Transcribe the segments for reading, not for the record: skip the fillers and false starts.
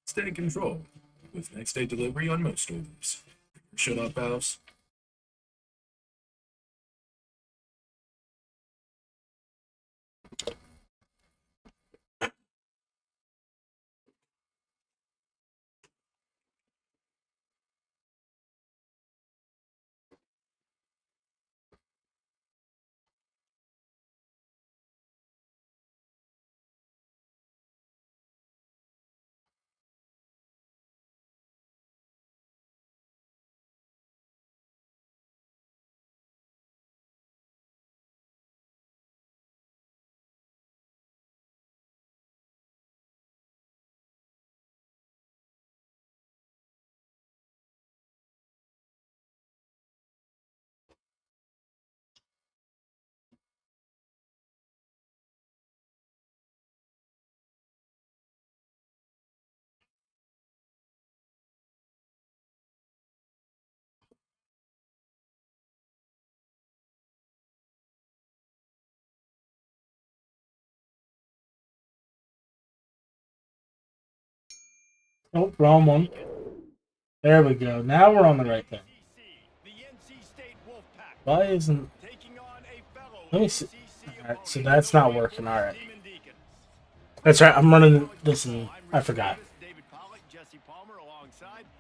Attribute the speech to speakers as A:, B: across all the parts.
A: Stay in control with next day delivery on most orders. Shut up, pals.
B: Oh, wrong one. There we go. Now we're on the right thing. Why isn't... Let me see. Alright, so that's not working. Alright. That's right. I'm running this and I forgot.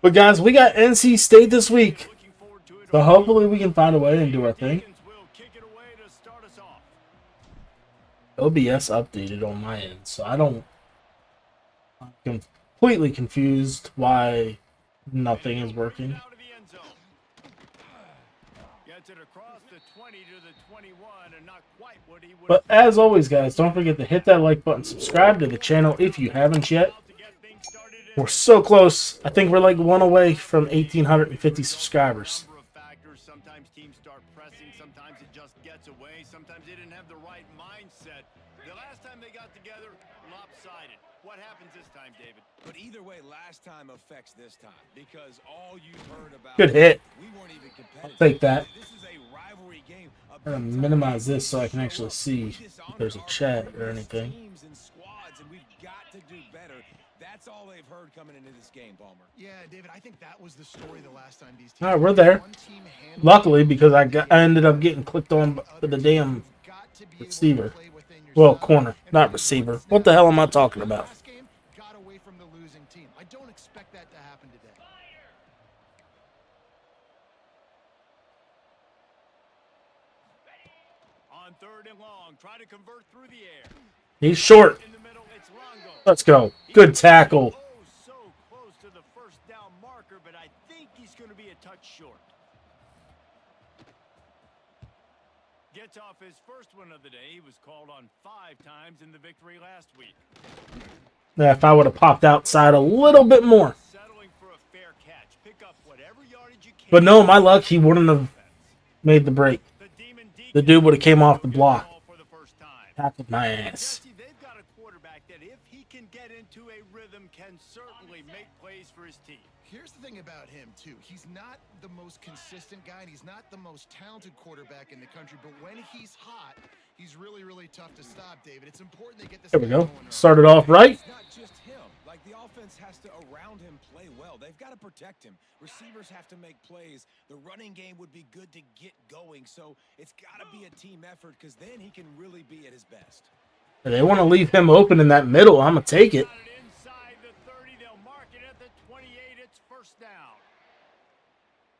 B: But guys, we got NC State this week. So hopefully we can find a way and do our thing. OBS updated on my end, so I'm completely confused why nothing is working. But as always, guys, don't forget to hit that like button, subscribe to the channel if you haven't yet. We're so close. I think we're like one away from 1,850 subscribers.
C: Sometimes teams start pressing, sometimes it just gets away, sometimes they didn't have the right mindset. The last time they got together, lopsided. What happens this time, David?
D: But either way, last time affects this time because all you've heard about.
B: Good hit.
D: We weren't even competitive.
B: I'll take that.
D: This is a rivalry game.
B: I'm gonna minimize this so I can actually see if there's a chat or anything.
D: Teams and squads, and we've got to do better. That's all they've heard coming into this game, Palmer.
E: Yeah, David, I think that was the story the last time these teams.
B: All right, we're there. Luckily, because I ended up getting clicked on by the damn receiver. Well, corner, not receiver. What the hell am I talking about?
E: Got away from the losing team. I don't expect that to happen today.
C: On third and long, try to convert through the air.
B: He's short.
C: In the middle, it's Longo.
B: Let's go. Good tackle.
C: Oh, so close to the first down marker, but I think he's going to be a touch short. Gets off his first one of the day. He was called on 5 times in the victory last week.
B: Yeah, if I would have popped outside a little bit more.
C: Settling for a fair catch. Pick up whatever yardage you can.
B: But no, my luck, he wouldn't have made the break. The dude would have came off the block. Tackled my ass.
C: They've got a quarterback that if he can get into a rhythm can certainly make plays for his team.
E: Here's the thing about him, too. He's not the most consistent guy, and he's not the most talented quarterback in the country, but when he's hot, he's really, really tough to stop, David. It's important they get this.
B: There we go. Started off right.
D: It's not just him. Like, the offense has to, around him, play well. They've got to protect him. Receivers have to make plays. The running game would be good to get going, so it's got to be a team effort because then he can really be at his best.
B: They want to leave him open in that middle. I'm going to take it.
C: Inside the 30, they'll mark it at the 28. It's first down.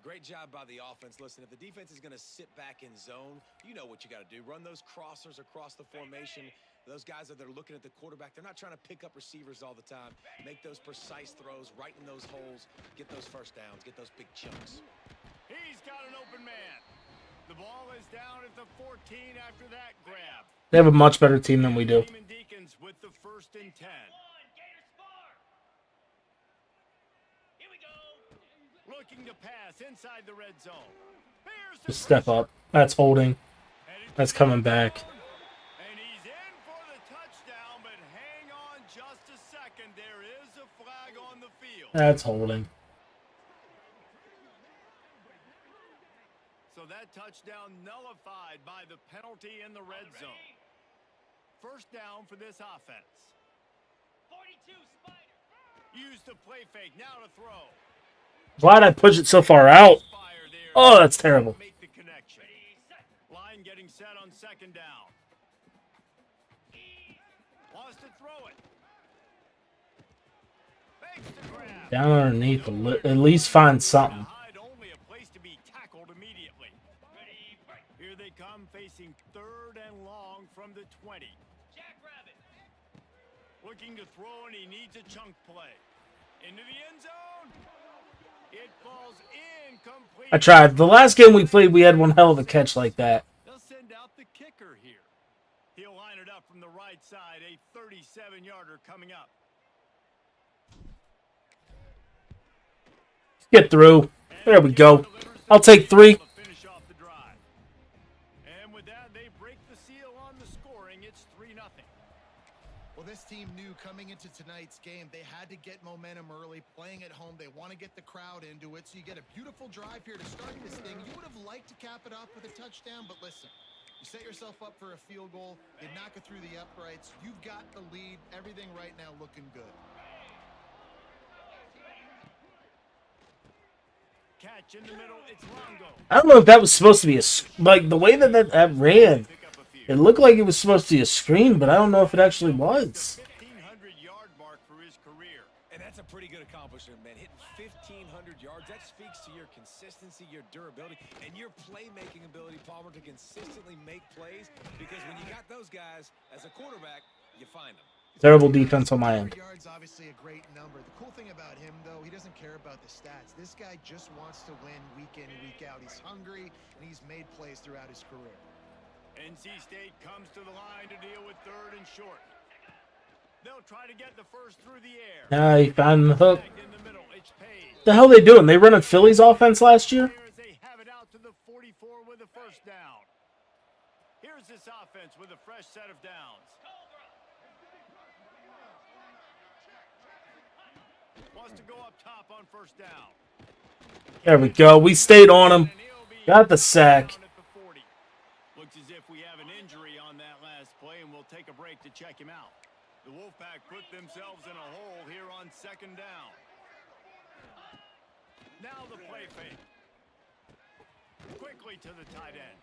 D: Great job by the offense. Listen, if the defense is going to sit back in zone, you know what you got to do. Run those crossers across the formation. Those guys that are looking at the quarterback, they're not trying to pick up receivers all the time. Make those precise throws right in those holes. Get those first downs. Get those big chunks.
C: He's got an open man. The ball is down at the 14 after that grab.
B: They have a much better team than we do.
C: Deacons with the 1st and 10. Looking to pass inside the red zone.
B: Just step up. That's holding. That's coming back.
C: And he's in for the touchdown, but hang on just a second. There is a flag on the field.
B: That's holding.
C: So that touchdown nullified by the penalty in the red zone. First down for this offense. 42 Spider. Use the play fake now to throw.
B: Why'd I push it so far out? Oh, that's terrible.
C: Make the connection. Line getting set on second down. Wants to throw it. Makes the grab.
B: Down underneath, at least find something.
C: Only a place to be tackled immediately. Here they come, facing third and long from the 20. Looking to throw, and he needs a chunk play. Into the end zone. It falls incomplete.
B: I tried. The last game we played, we had one hell of a catch like that.
C: They'll send out the kicker here. He'll line it up from the right side. A 37-yarder coming up.
B: Get through. There we go. I'll take 3.
C: Finish off the drive. And with that, they break the seal on the scoring. It's 3-0.
E: Well, this team knew coming into tonight's game they had to get momentum early, playing at home. They want to get the crowd into it, so you get a beautiful drive here to start this thing. You would have liked to cap it off with a touchdown, but listen, you set yourself up for a field goal. You knock it through the uprights. You've got the lead. Everything right now looking good.
C: Catch in the middle. It's Longo.
B: I don't know if that was supposed to be like the way that ran. It looked like it was supposed to be a screen, but I don't know if it actually was.
C: 1,500-yard mark for his career.
D: And that's a pretty good accomplishment, man. Hitting 1,500 yards, that speaks to your consistency, your durability, and your playmaking ability, Palmer, to consistently make plays. Because when you got those guys as a quarterback, you find them.
B: Terrible defense on my end.
E: Yards, obviously a great number. The cool thing about him, though, he doesn't care about the stats. This guy just wants to win week in, week out. He's hungry, and he's made plays throughout his career.
C: NC State comes to the line to deal with third and short. They'll try to get the first through the air.
B: Nah, he found the hook.
C: In the middle, it's Page.
B: The hell they doing? They running Philly's offense last year?
C: They have it out to the 44 with a first down. Here's this offense with a fresh set of downs. Wants to go up top on first down.
B: There we go. We stayed on him. Got the sack.
C: Looks as if we have an injury on that last play, and we'll take a break to check him out. The Wolfpack put themselves in a hole here on second down. Now the play fake. Quickly to the tight end.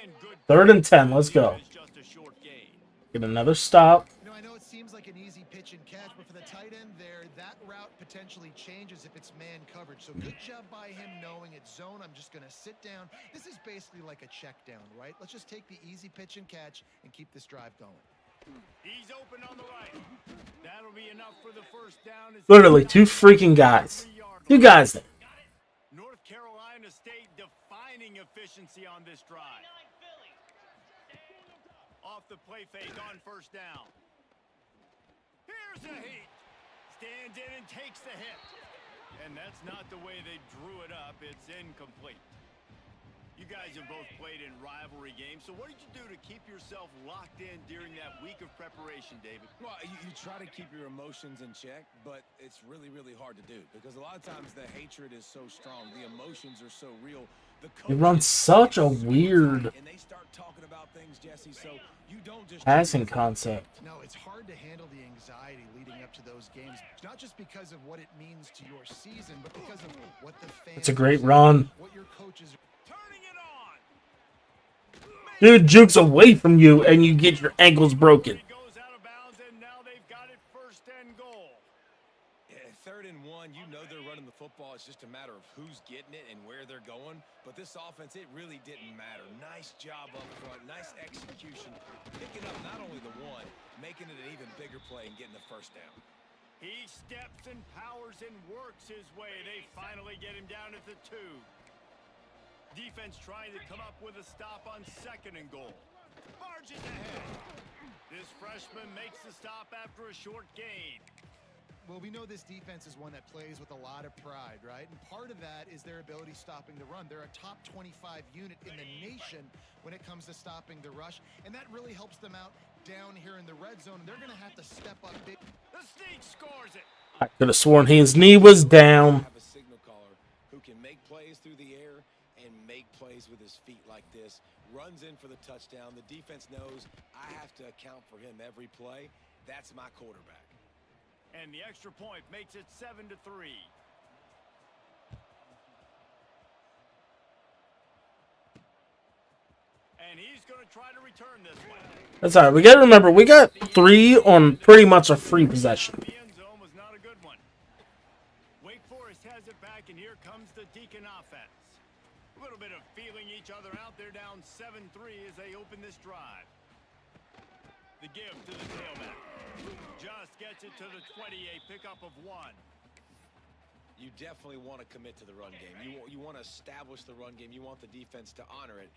C: And good.
B: 3rd and 10. Let's go.
C: Just a short gain.
B: Get another stop.
E: You know, I know it seems like an easy pitch and catch, but for the tight end there, that route potentially changes if it's man coverage. So good job by him knowing it's zone. I'm just going to sit down. This is basically like a check down, right? Let's just take the easy pitch and catch and keep this drive going.
C: He's open on the right. That'll be enough for the first down.
B: Literally 2 freaking guys. 2 guys there.
C: North Carolina State defining efficiency on this drive. Off the play fake on first down. Here's a heat. Stands in and takes the hit. And that's not the way they drew it up. It's incomplete. You guys have both played in rivalry games, so what did you do to keep yourself locked in during that week of preparation, David?
D: Well, you try to keep your emotions in check, but it's really, really hard to do because a lot of times the hatred is so strong, the emotions are so real.
B: He runs such a weird
D: and they start talking about things, Jesse, so you don't just
B: passing concept.
E: No, it's hard to handle the anxiety leading up to those games, not just because of what it means to your season, but because of what the fans.
B: It's a great run.
E: What your coaches.
C: Turning it on.
B: Dude jukes away from you and you get your ankles broken.
C: He goes out of bounds, and now they've got it first and goal.
D: Yeah, 3rd and 1, you know they're running the football. It's just a matter of who's getting it and where they're going. But this offense, it really didn't matter. Nice job up front, nice execution. Picking up not only the one, making it an even bigger play and getting the first down.
C: He steps and powers and works his way. They finally get him down at the 2. Defense trying to come up with a stop on second and goal. Barges ahead. This freshman makes the stop after a short gain.
E: Well, we know this defense is one that plays with a lot of pride, right? And part of that is their ability stopping the run. They're a top 25 unit in the nation when it comes to stopping the rush, and that really helps them out down here in the red zone. And they're going to have to step up big.
C: The sneak scores it.
B: I could have sworn his knee was down.
D: Have a signal caller who can make plays through the air and make plays with his feet like this. Runs in for the touchdown. The defense knows I have to account for him every play. That's my quarterback.
C: And the extra point makes it 7-3. And he's going to try to return this one.
B: That's all right. We got to remember, we got 3 on pretty much a free possession.
C: The end zone was not a good one. Wake Forest has it back, and here comes the Deacon offense. A little bit of feeling each other out. They're down 7-3 as they open this drive. The give to the tailback. Just gets it to the 20, a pickup of 1.
D: You definitely want to commit to the run game. You want to establish the run game. You want the defense to honor it.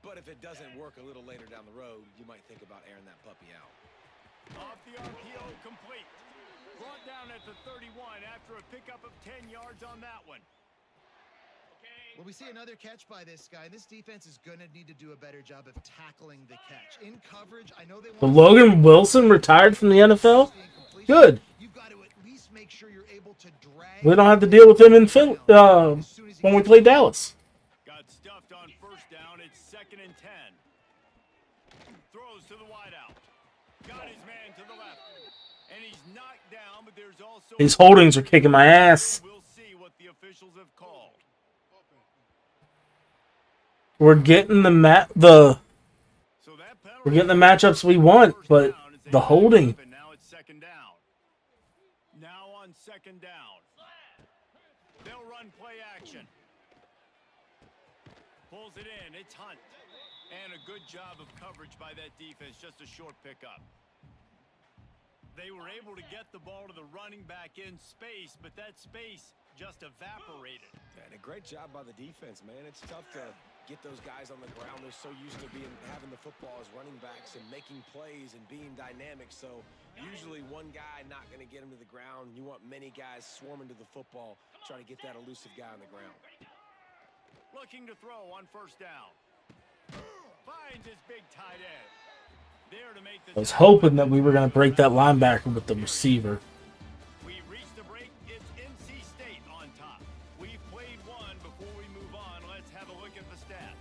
D: But if it doesn't work a little later down the road, you might think about airing that puppy out.
C: Off the RPO, complete. Brought down at the 31 after a pickup of 10 yards on that one.
E: Well, we see another catch by this guy. This defense is going to need to do a better job of tackling the catch. In coverage, I know they want...
B: But Logan Wilson retired from the NFL? Good.
E: You've got to at least make sure you're able to drag...
B: We don't have to deal with him in when we play Dallas.
C: Got stuffed on first down. It's 2nd and 10. Throws to the wideout. Got his man to the left. And he's knocked down, but there's also...
B: These holdings are kicking my ass.
C: We'll see what the officials have called.
B: We're getting the matchups we want, but the holding.
C: Now it's 2nd down. Now on 2nd down. They'll run play action. Pulls it in. It's Hunt. And a good job of coverage by that defense. Just a short pickup. They were able to get the ball to the running back in space, but that space just evaporated.
D: And a great job by the defense, man. It's tough to get those guys on the ground. They're so used to having the football as running backs and making plays and being dynamic. So usually one guy not going to get him to the ground. You want many guys swarming to the football, trying to get that elusive guy on the ground.
C: Looking to throw on first down. Finds his big tight end. There to make the...
B: I was hoping that we were going to break that linebacker with the receiver.
C: We reached the break. It's NC State on top. We've played one. Before we move on, let's have a look at the stats.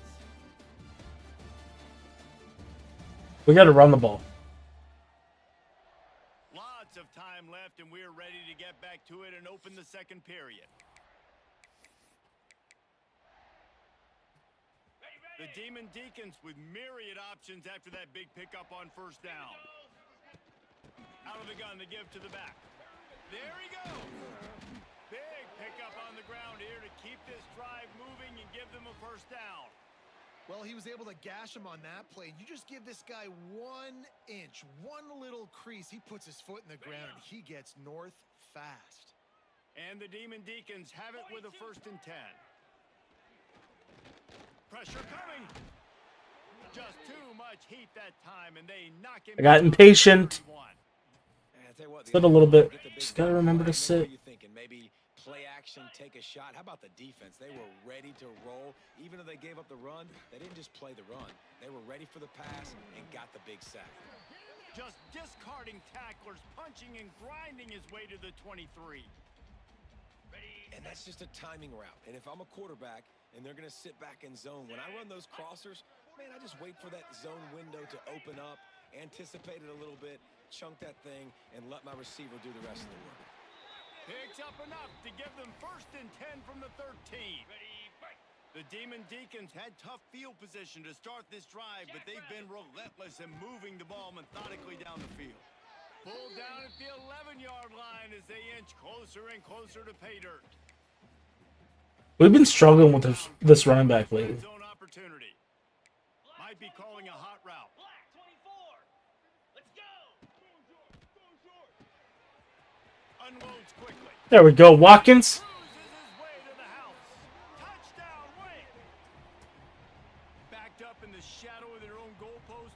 B: We got to run the ball.
C: Lots of time left, and we're ready to get back to it and open the second period. The Demon Deacons with myriad options after that big pickup on first down. Out of the gun to give to the back. There he goes. Big pickup on the ground here to keep this drive moving and give them a first down.
E: Well, he was able to gash him on that play. You just give this guy 1 inch, one little crease. He puts his foot in the ground, and he gets north fast.
C: And the Demon Deacons have it with a 1st and 10. Pressure coming. Just too much heat that time, and they knock him.
B: I got impatient. Sit a little bit. Just got to remember to sit.
D: What are you thinking? Maybe play action, take a shot. How about the defense? They were ready to roll. Even though they gave up the run, they didn't just play the run. They were ready for the pass and got the big sack.
C: Just discarding tacklers, punching and grinding his way to the 23.
D: And that's just a timing route. And if I'm a quarterback and they're going to sit back in zone, when I run those crossers, man, I just wait for that zone window to open up, anticipate it a little bit, chunk that thing, and let my receiver do the rest of the work.
C: Picks up enough to give them 1st and 10 from the 13. The Demon Deacons had tough field position to start this drive, but they've been relentless in moving the ball methodically down the field. Pulled down at the 11-yard line as they inch closer and closer to pay dirt.
B: We've been struggling with this running back lately.
C: Zone opportunity. Might be calling a hot route. Unloads quickly.
B: There we go, Watkins.
C: Cruises his way to the house. Touchdown, Wake. Backed up in the shadow of their own goalpost,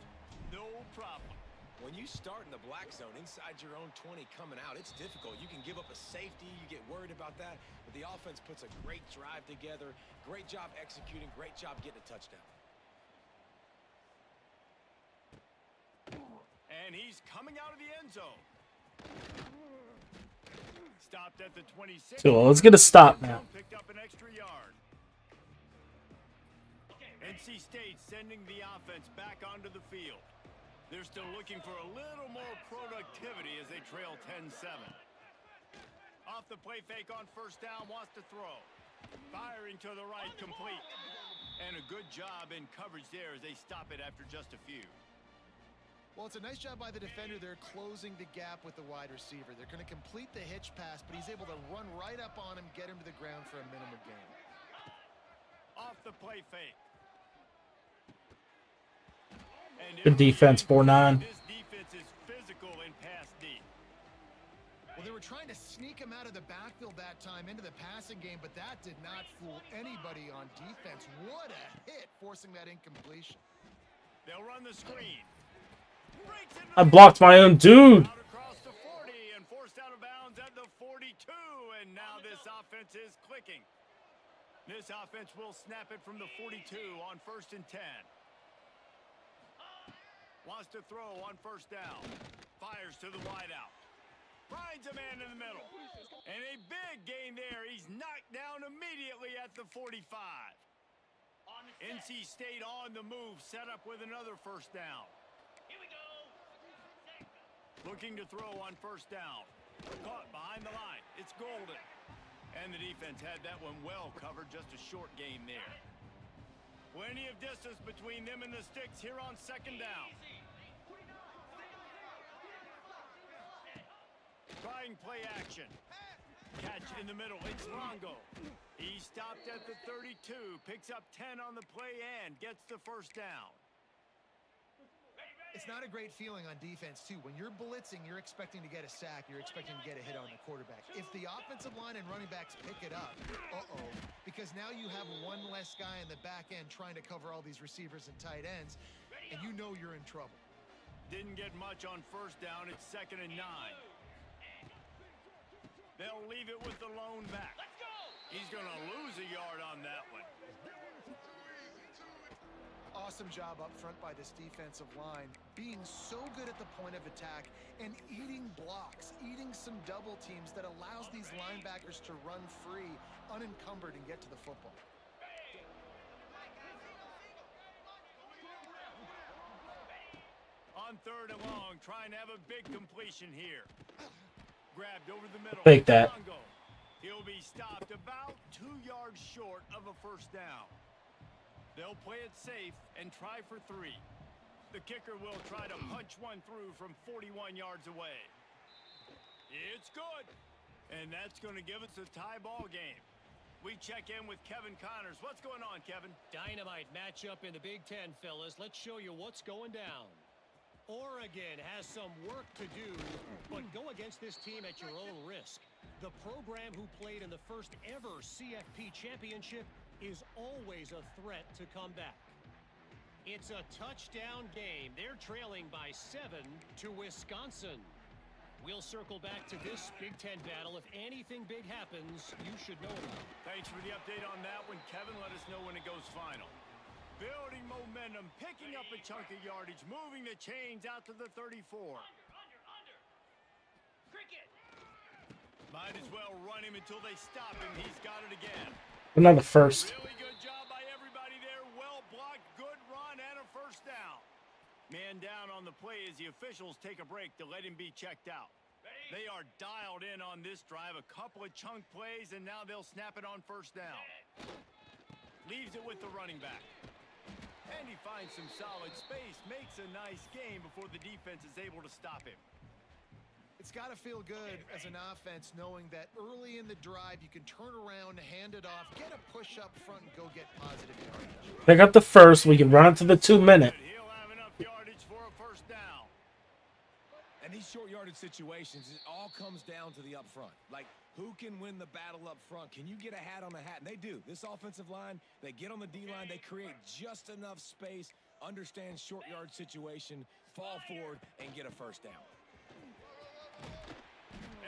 C: no problem.
D: When you start in the black zone inside your own 20 coming out, it's difficult. You can give up a safety. You get worried about that. But the offense puts a great drive together. Great job executing. Great job getting a touchdown.
C: And he's coming out of the end zone. Stopped at the 26.
B: So let's get a stop now.
C: Picked up an extra yard. NC State sending the offense back onto the field. They're still looking for a little more productivity as they trail 10-7. Off the play fake on first down, wants to throw. Firing to the right, complete. And a good job in coverage there as they stop it after just a few.
E: Well, it's a nice job by the defender. They're closing the gap with the wide receiver. They're going to complete the hitch pass, but he's able to run right up on him, get him to the ground for a minimal gain.
C: Off the play fake. And
B: Good defense, 4-9.
C: This defense is physical in pass deep.
E: Well, they were trying to sneak him out of the backfield that time into the passing game, but that did not fool anybody on defense. What a hit, forcing that incompletion.
C: They'll run the screen.
B: I blocked my own dude.
C: Out across the 40 and forced out of bounds at the 42, and now this offense is clicking. This offense will snap it from the 42 on 1st and 10. Wants to throw on first down. Fires to the wideout. Finds a man in the middle. And a big gain there. He's knocked down immediately at the 45. NC State on the move, set up with another first down. Here we go. Looking to throw on first down. Caught behind the line. It's golden. And the defense had that one well covered. Just a short game there. Plenty of distance between them and the sticks here on second down. Trying play action. Catch in the middle. It's Longo. He stopped at the 32. Picks up 10 on the play and gets the first down.
E: It's not a great feeling on defense, too. When you're blitzing, you're expecting to get a sack. You're expecting to get a hit on the quarterback. If the offensive line and running backs pick it up, because now you have one less guy in the back end trying to cover all these receivers and tight ends, and you know you're in trouble.
C: Didn't get much on first down. It's 2nd and 9. They'll leave it with the lone back. He's going to lose a yard on that one.
E: Awesome job up front by this defensive line, being so good at the point of attack and eating blocks, eating some double teams that allows these linebackers to run free, unencumbered, and get to the football.
C: On 3rd and long, trying to have a big completion here. Grabbed over the middle.
B: Take that.
C: He'll be stopped about 2 yards short of a first down. They'll play it safe and try for 3. The kicker will try to punch one through from 41 yards away. It's good. And that's going to give us a tie ball game. We check in with Kevin Connors. What's going on, Kevin?
F: Dynamite matchup in the Big Ten, fellas. Let's show you what's going down. Oregon has some work to do, but go against this team at your own risk. The program who played in the first ever CFP championship is always a threat to come back. It's a touchdown game. They're trailing by 7 to Wisconsin. We'll circle back to this Big Ten battle. If anything big happens, you should know about it.
C: Thanks for the update on that one, Kevin. Let us know when it goes final. Building momentum, picking up a chunk of yardage, moving the chains out to the 34.
F: Cricket.
C: Might as well run him until they stop him. He's got it again.
B: Another first.
C: Really good job by everybody there. Well blocked, good run, and a first down. Man down on the play as the officials take a break to let him be checked out. They are dialed in on this drive. A couple of chunk plays, and now they'll snap it on first down. Leaves it with the running back. And he finds some solid space, makes a nice game before the defense is able to stop him.
E: It's got to feel good as an offense knowing that early in the drive you can turn around, hand it off, get a push up front, and go get positive yardage.
B: Pick up the first. We can run it to the 2-minute.
C: He'll have enough yardage for a first down.
D: And these short yardage situations, it all comes down to the up front. Like, who can win the battle up front? Can you get a hat on a hat? And they do. This offensive line, they get on the D-line, they create just enough space, understand short yard situation, fall forward, and get a first down.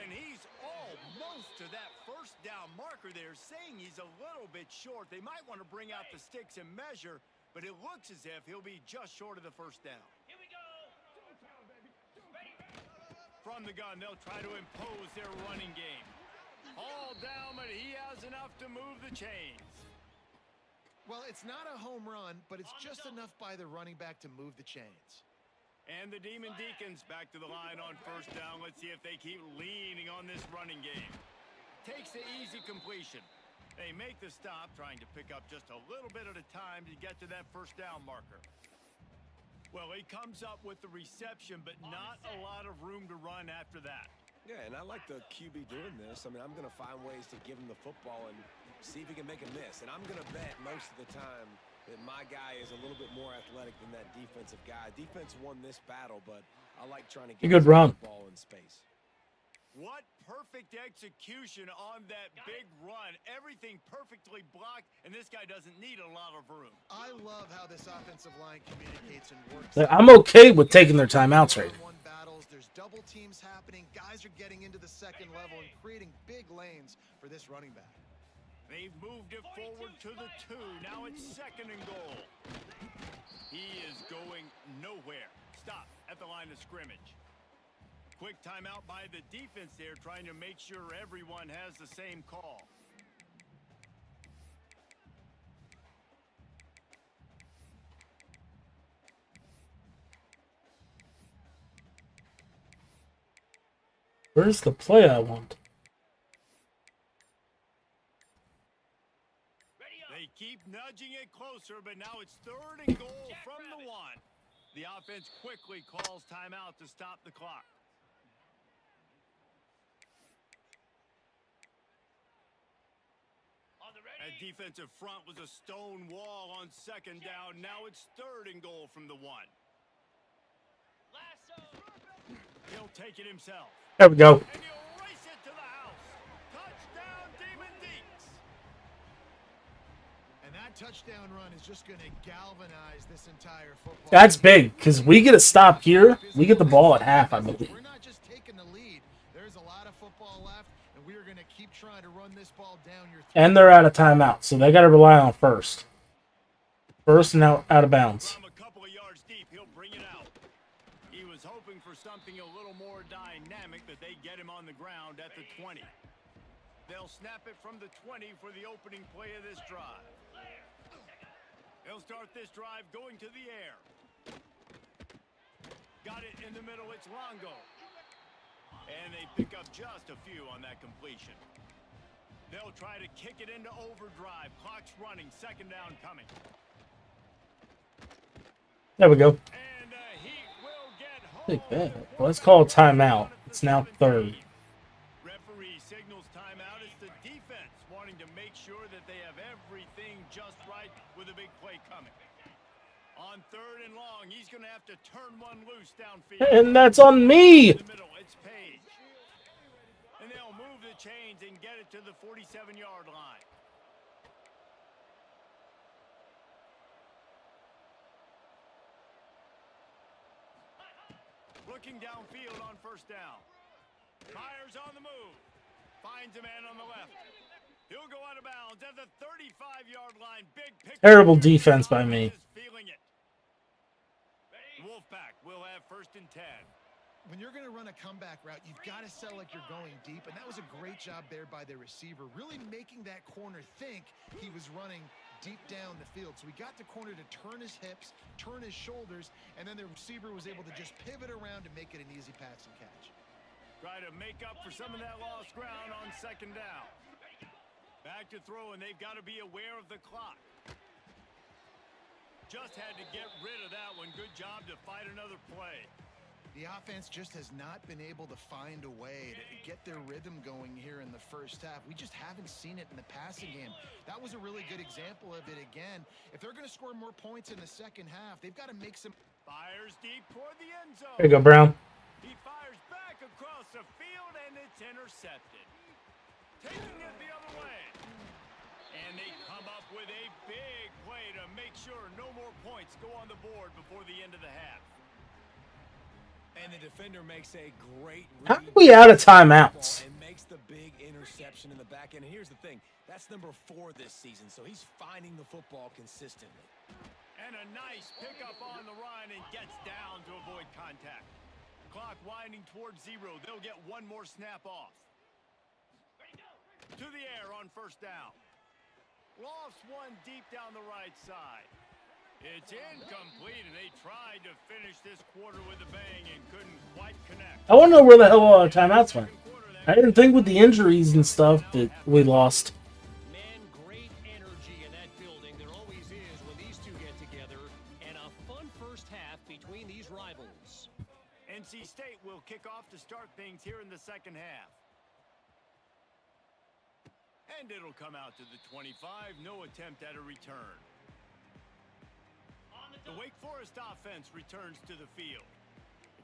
C: And he's almost to that first down marker there, saying he's a little bit short. They might want to bring out the sticks and measure, but it looks as if he'll be just short of the first down.
F: Here we go.
C: From the gun, they'll try to impose their running game. All down, but he has enough to move the chains.
E: Well, it's not a home run, but it's just enough by the running back to move the chains.
C: And the Demon Deacons back to the line on first down. Let's see if they keep leaning on this running game. takes the easy completion. They make the stop, trying to pick up just a little bit at a time to get to that first down marker. Well, he comes up with the reception, but not a lot of room to run after that.
D: Yeah, and I like the QB doing this. I mean, I'm going to find ways to give him the football and see if he can make a miss. And I'm going to bet most of the time that my guy is a little bit more athletic than that defensive guy. Defense won this battle, but I like trying to get
B: Good
D: the ball in space.
C: What perfect execution on that big run. Everything perfectly blocked, and this guy doesn't need a lot of room.
E: I love how this offensive line communicates and works.
B: I'm okay with taking their timeouts right now.
E: Battles, there's double teams happening. Guys are getting into the second level and creating big lanes for this running back.
C: They've moved it forward to the 2. Now it's 2nd and goal. He is going nowhere. Stop at the line of scrimmage. Quick timeout by the defense there, trying to make sure everyone has the same call.
B: Where's the play I want?
C: They keep nudging it closer, but now it's 3rd and goal from the 1. The offense quickly calls timeout to stop the clock. That defensive front was a stone wall on 2nd down. Now it's 3rd and goal from the 1. He'll take it himself.
B: There we go.
C: And he'll race it to the house. Touchdown, Demon Deeks.
E: And that touchdown run is just going to galvanize this entire football.
B: That's big, because we get a stop here. We get the ball at half, I believe.
E: We're not just taking the lead. There's a lot of football left, and we are going to keep trying to run this ball down your throat.
B: And they're out of timeout, so they got to rely on first. First and out of bounds.
C: From a couple of yards deep, he'll bring it out. He was hoping for something a little more dynamic, but they get him on the ground at the 20. They'll snap it from the 20 for the opening play of this drive. They'll start this drive going to the air. Got it in the middle, it's Longo. And they pick up just a few on that completion. They'll try to kick it into overdrive. Clock's running, 2nd down coming.
B: There we go.
C: And he will get home.
B: Take that. Well, let's call a timeout. It's now 3rd.
C: Referee signals timeout. It's the defense wanting to make sure that they have everything just right with a big play coming. On 3rd and long, he's going to have to turn one loose downfield.
B: And that's on me.
C: In the middle, it's Page. And they'll move the chains and get it to the 47-yard line. Looking downfield on 1st down. Myers on the move. Finds a man on the left. He'll go out of bounds at the 35-yard line. Big pick.
B: Terrible defense by me.
C: Feeling it. Wolfpack will have 1st and 10.
E: When you're going to run a comeback route, you've got to sell like you're going deep, and that was a great job there by the receiver, really making that corner think he was running deep down the field. So we got the corner to turn his hips, turn his shoulders, and then the receiver was able to just pivot around and make it an easy pass and catch.
C: Try to make up for some of that lost ground on 2nd down. Back to throw, and they've got to be aware of the clock. Just had to get rid of that one. Good job to fight another play.
E: The offense just has not been able to find a way to get their rhythm going here in the 1st half. We just haven't seen it in the passing game. That was a really good example of it again. If they're going to score more points in the 2nd half, they've got to make some...
C: Fires deep toward the end zone.
B: There you go, Brown.
C: He fires back across the field, and it's intercepted. Taking it the other way. And they come up with a big play to make sure no more points go on the board before the end of the half.
D: And the defender makes a great
B: How are we out of timeouts?
D: and makes the big interception in the back end. And here's the thing, that's number 4 this season, so he's finding the football consistently.
C: And a nice pickup on the run and gets down to avoid contact. Clock winding towards 0. They'll get one more snap off. To the air on 1st down. Lofts one deep down the right side. It's incomplete, and they tried to finish this quarter with a bang and couldn't quite connect.
B: I want to know where the hell all our timeouts went. I didn't think with the injuries and stuff that we lost.
F: Man, great energy in that building. There always is when these two get together. And a fun first half between these rivals.
C: NC State will kick off to start things here in the second half. And it'll come out to the 25. No attempt at a return. The Wake Forest offense returns to the field.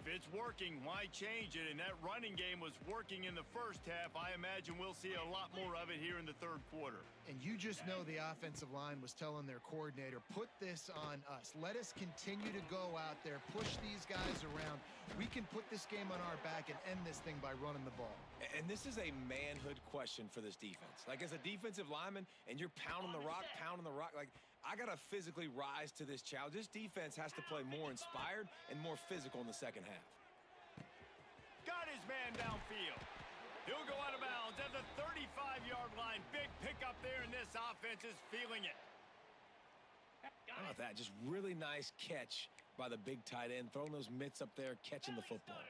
C: If it's working, why change it? And that running game was working in the first half. I imagine we'll see a lot more of it here in the third quarter.
E: And you just know the offensive line was telling their coordinator, put this on us. Let us continue to go out there, push these guys around. We can put this game on our back and end this thing by running the ball.
D: And this is a manhood question for this defense. Like, as a defensive lineman, and you're pounding the rock, like, I got to physically rise to this challenge. This defense has to play more inspired and more physical in the second half.
C: Got his man downfield. He'll go out of bounds at the 35-yard line. Big pickup there, and this offense is feeling it.
D: How about that? Just really nice catch by the big tight end, throwing those mitts up there, catching the football.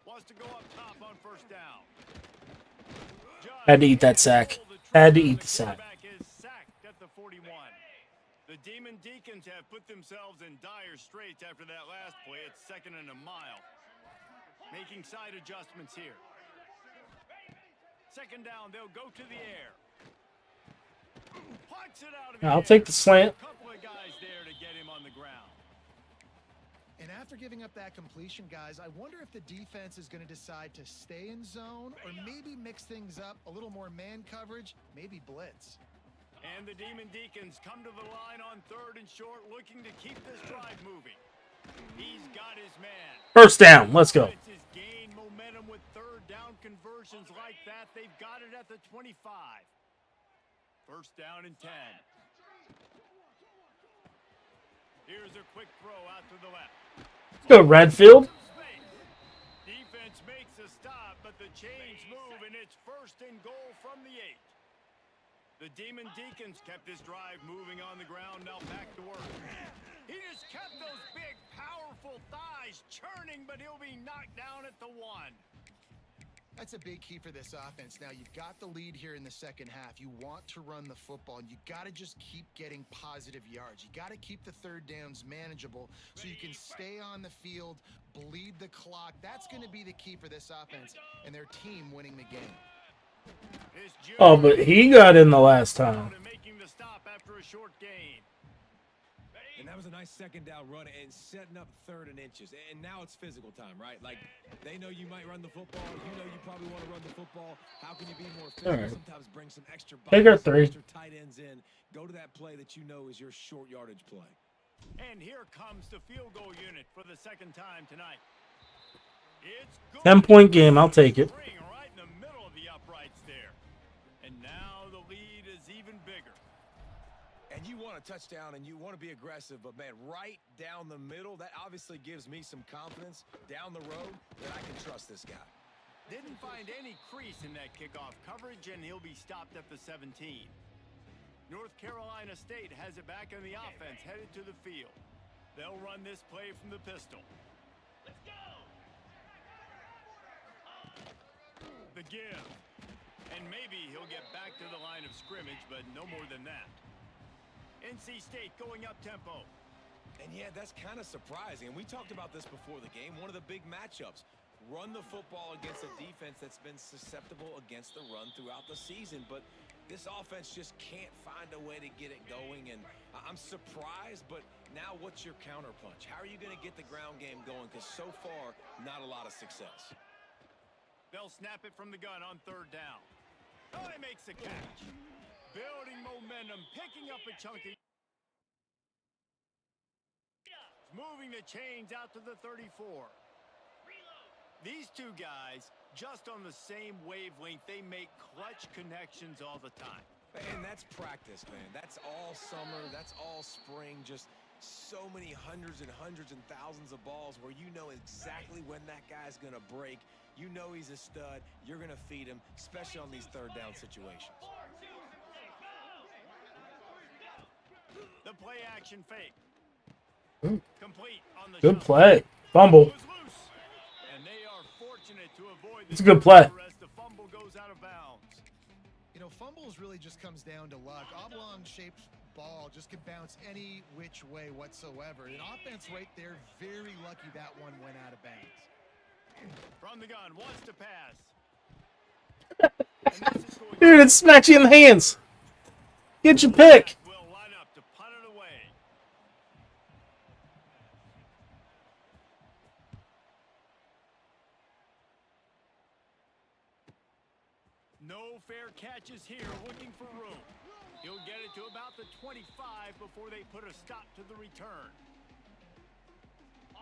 C: Wants to go up top on first down.
B: Had to eat that sack. Had to eat the sack.
C: Is sacked at the 41. The Demon Deacons have put themselves in dire straits after that last play. It's 2nd and a mile. Making side adjustments here. 2nd down, they'll go to the air. Punts it out of
B: I'll take the slant.
C: A couple of guys there to get him on the ground.
E: And after giving up that completion, guys, I wonder if the defense is going to decide to stay in zone or maybe mix things up, a little more man coverage, maybe blitz.
C: And the Demon Deacons come to the line on 3rd and short, looking to keep this drive moving. He's got his man.
B: First down. Let's go.
C: Offense has gained momentum with 3rd down conversions like that. They've got it at the 25. 1st down and 10. Here's a quick throw out to the left.
B: Let's go, Redfield.
C: Defense makes a stop, but the chains move, and it's 1st and goal from the 8. The Demon Deacons kept this drive moving on the ground. Now back to work. He just kept those big, powerful thighs churning, but he'll be knocked down at the 1.
E: That's a big key for this offense. Now, you've got the lead here in the second half. You want to run the football, and you got to just keep getting positive yards. You got to keep the 3rd downs manageable so you can stay on the field, bleed the clock. That's going to be the key for this offense and their team winning the game.
B: Oh, but he got in the last time.
C: Making the stop after a short gain.
D: And that was a nice 2nd down run and setting up 3rd and inches. And now it's physical time, right? Like, they know you might run the football. You know you probably want to run the football. How can you be more physical?
B: All right.
D: Sometimes bring some extra
B: Bigger
D: bodies, some
B: 3.
D: extra tight ends in. Go to that play that you know is your short yardage play.
C: And here comes the field goal unit for the 2nd time tonight. It's
B: 10-point game. I'll take it.
C: right in the middle of the uprights there. And now the lead is even bigger.
D: And you want a touchdown and you want to be aggressive, but man, right down the middle, that obviously gives me some confidence down the road that I can trust this guy.
C: Didn't find any crease in that kickoff coverage, and he'll be stopped at the 17. North Carolina State has it back in the offense, headed to the field. They'll run this play from the pistol. Let's go! The give. And maybe he'll get back to the line of scrimmage, but no more than that. NC State going up tempo.
D: And yeah, that's kind of surprising. And we talked about this before the game. One of the big matchups. Run the football against a defense that's been susceptible against the run throughout the season. But this offense just can't find a way to get it going. And I'm surprised, but now what's your counterpunch? How are you going to get the ground game going? Because so far, not a lot of success.
C: They'll snap it from the gun on 3rd down. Oh, he makes the catch. Building momentum, picking up a chunky. Moving the chains out to the 34. These two guys, just on the same wavelength, they make clutch connections all the time.
D: And that's practice, man. That's all summer. That's all spring. Just so many hundreds and thousands of balls where you know exactly when that guy's going to break. You know he's a stud. You're going to feed him, especially on these 3rd down situations.
C: The play action fake. Complete on the
B: Good
C: shot.
B: play. Fumble.
C: Goes loose. And they are fortunate to avoid
B: It's a good play.
C: as the fumble goes out of bounds.
E: You know, fumbles really just comes down to luck. Oblong-shaped ball just can bounce any which way whatsoever. An offense right there, very lucky that one went out of bounds.
C: From the gun, wants to pass.
B: Dude, it smacks you in the hands. Get your pick.
C: Will line up to punt it away. No fair catches here, looking for room. He'll get it to about the 25 before they put a stop to the return.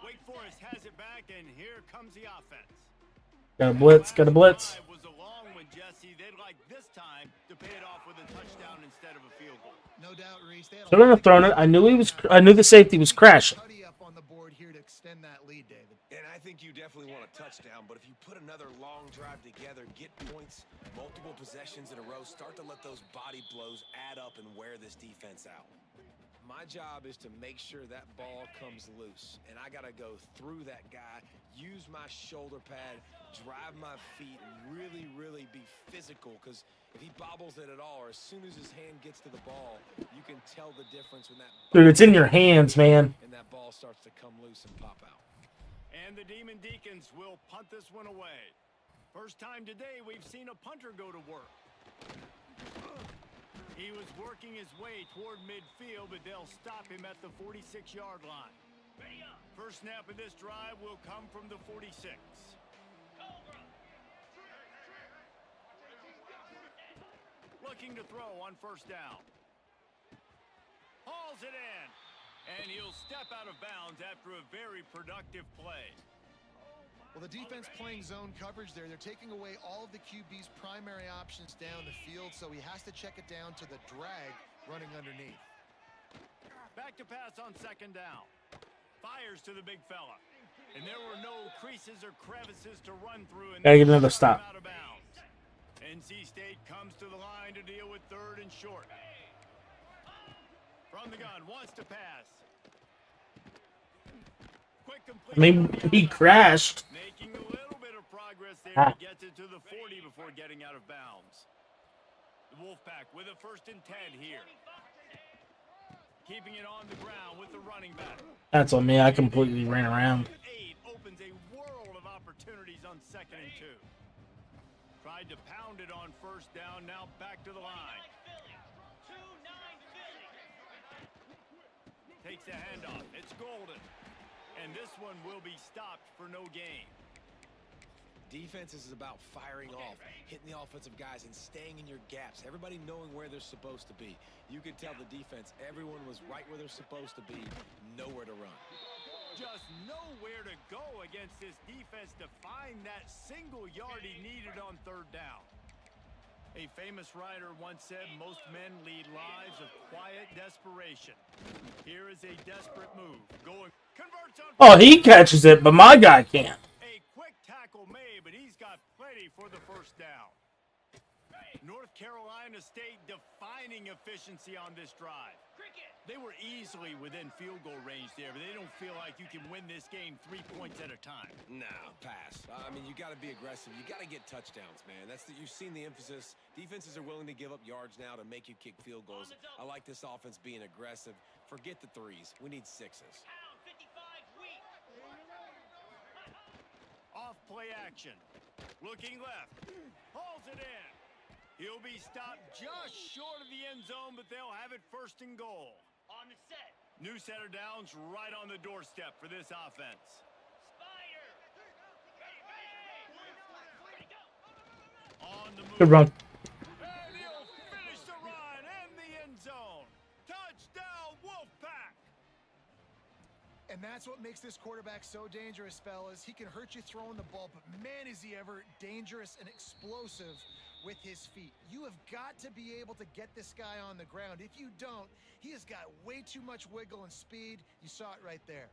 C: Wake Forest has it back, and here comes the offense.
B: Got a blitz. Got a blitz.
C: Drive was a long one, Jesse. They'd like this time to pay it off with a touchdown instead of a field goal.
E: No doubt, Reese. They had a
B: Shouldn't have thrown it. I knew the safety was crashing.
E: Cuddy up on the board here to extend that lead, David.
D: And I think you definitely want a touchdown, but if you put another long drive together, get points, multiple possessions in a row, start to let those body blows add up and wear this defense out. My job is to make sure that ball comes loose, and I got to go through that guy, use my shoulder pad, drive my feet, and really, really be physical, because if he bobbles it at all, or as soon as his hand gets to the ball, you can tell the difference when that
B: Dude, it's in your hands, man.
D: and that ball starts to come loose and pop out.
C: And the Demon Deacons will punt this one away. First time today we've seen a punter go to work. He was working his way toward midfield, but they'll stop him at the 46-yard line. First snap of this drive will come from the 46. Looking to throw on first down. Hauls it in. And he'll step out of bounds after a very productive play.
E: Well, the defense playing zone coverage there. They're taking away all of the QB's primary options down the field, so he has to check it down to the drag running underneath.
C: Back to pass on second down. Fires to the big fella. And there were no creases or crevices to run through. And
B: Gotta get another stop.
C: out of bounds. NC State comes to the line to deal with third and short. From the gun, wants to pass. Quick
B: I mean, he crashed.
C: Making a little bit of progress there.
B: Ah.
C: He gets it to the 40 before getting out of bounds. The Wolfpack with a 1st and 10 here. Keeping it on the ground with the running back.
B: That's on me. I completely ran around.
C: 8 opens a world of opportunities on 2nd and 2. Tried to pound it on first down. Now back to the line. Takes the handoff. It's Golden. And this one will be stopped for no gain.
D: Defense is about firing off, hitting the offensive guys, and staying in your gaps. Everybody knowing where they're supposed to be. You could tell the defense, everyone was right where they're supposed to be, nowhere to run.
C: Just nowhere to go against this defense to find that single yard he needed on third down. A famous writer once said most men lead lives of quiet desperation. Here is a desperate move. Going, converts on.
B: Oh, he catches it, but my guy can't.
C: A quick tackle made, but he's got plenty for the first down. North Carolina State defining efficiency on this drive. They were easily within field goal range there, but they don't feel like you can win this game 3 points at a time.
D: No, pass. I mean, you got to be aggressive. You got to get touchdowns, man. You've seen the emphasis. Defenses are willing to give up yards now to make you kick field goals. I like this offense being aggressive. Forget the threes. We need sixes.
C: Off play action. Looking left. Hauls it in. He'll be stopped just short of the end zone, but they'll have it 1st and goal. On the set. New set of downs right on the doorstep for this offense. Spider. On the move.
B: Good run.
C: And he'll finish the run and the end zone. Touchdown, Wolfpack.
E: And that's what makes this quarterback so dangerous, fellas. He can hurt you throwing the ball, but man, is he ever dangerous and explosive with his feet. You have got to be able to get this guy on the ground. If you don't, he has got way too much wiggle and speed. You saw it right there.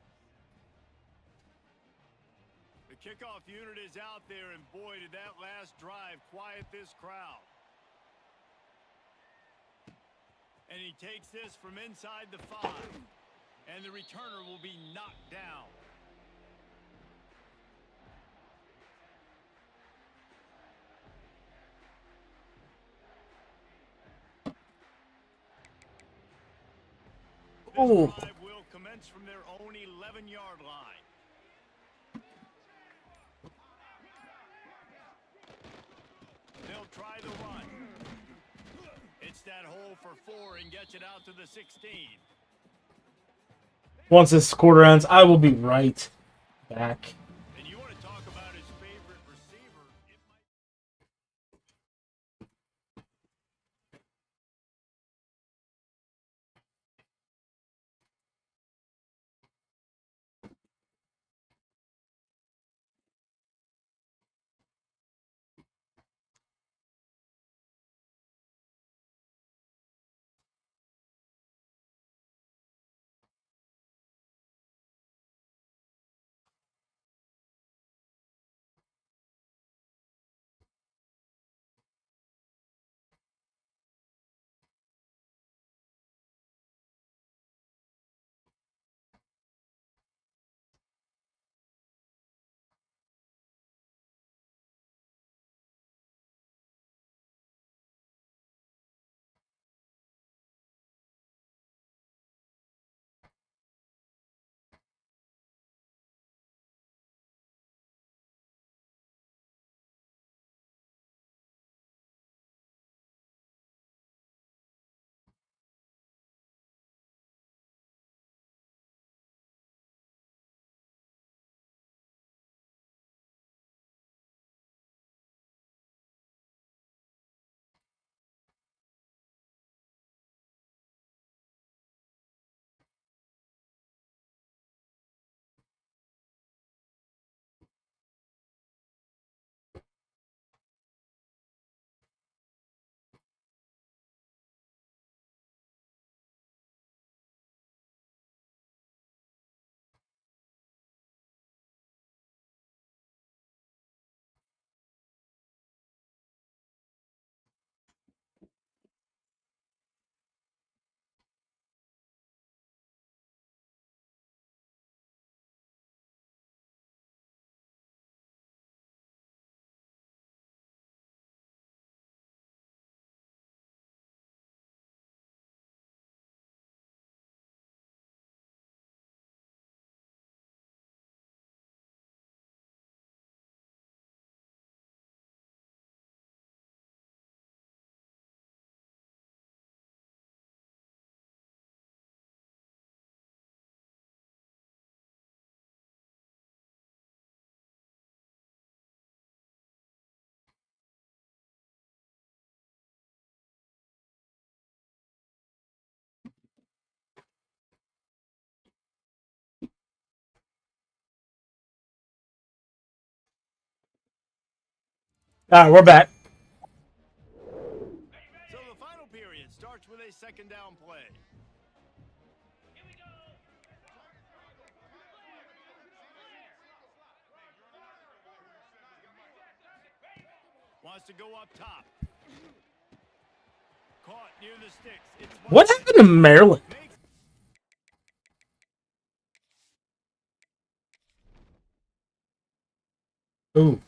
C: The kickoff unit is out there, and boy, did that last drive quiet this crowd. And he takes this from inside the 5. And the returner will be knocked down.
B: Oh.
C: This drive will commence from their own 11-yard line. They'll try the run. It's that hole for 4 and gets it out to the 16.
B: Once this quarter ends, I will be right back.
C: And you want to talk about his favorite receiver, it might...
B: All right, we're back.
C: So the final period starts with a second down play. Wants to go up top. Caught near the sticks. It's
B: What happened to Maryland? Ooh,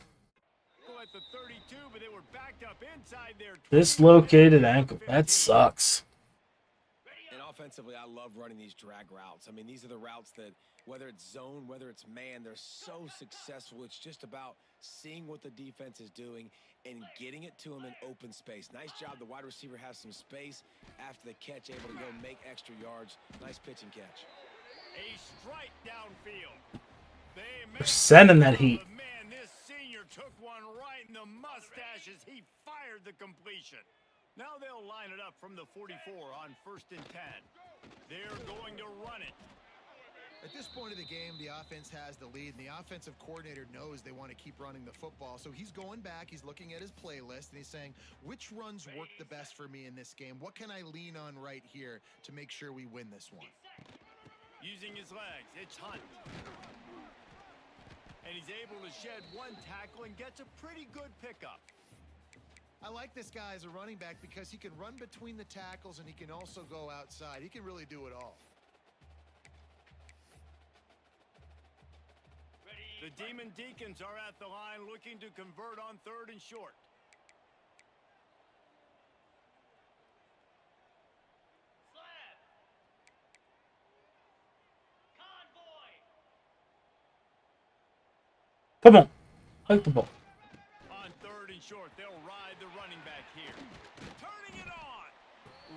C: At the 32, but they were backed up inside their
B: dislocated ankle. That sucks.
D: And offensively, I love running these drag routes. I mean, these are the routes that, whether it's zone, whether it's man, they're so successful. It's just about seeing what the defense is doing and getting it to them in open space. Nice job. The wide receiver has some space after the catch, able to go make extra yards. Nice pitch and catch.
C: A strike downfield.
B: They're sending that heat.
C: Man, this senior took one right in the mustache as he fired the completion. Now they'll line it up from the 44 on 1st and 10. They're going to run it.
E: At this point of the game, the offense has the lead, and the offensive coordinator knows they want to keep running the football. So he's going back, he's looking at his playlist, and he's saying, which runs work the best for me in this game? What can I lean on right here to make sure we win this one?
C: Using his legs, it's Hunt. And he's able to shed one tackle and gets a pretty good pickup.
E: I like this guy as a running back because he can run between the tackles and he can also go outside. He can really do it all.
C: The Demon Deacons are at the line looking to convert on 3rd and short.
B: Come on. Like the ball.
C: On 3rd and short, they'll ride the running back here. Turning it on.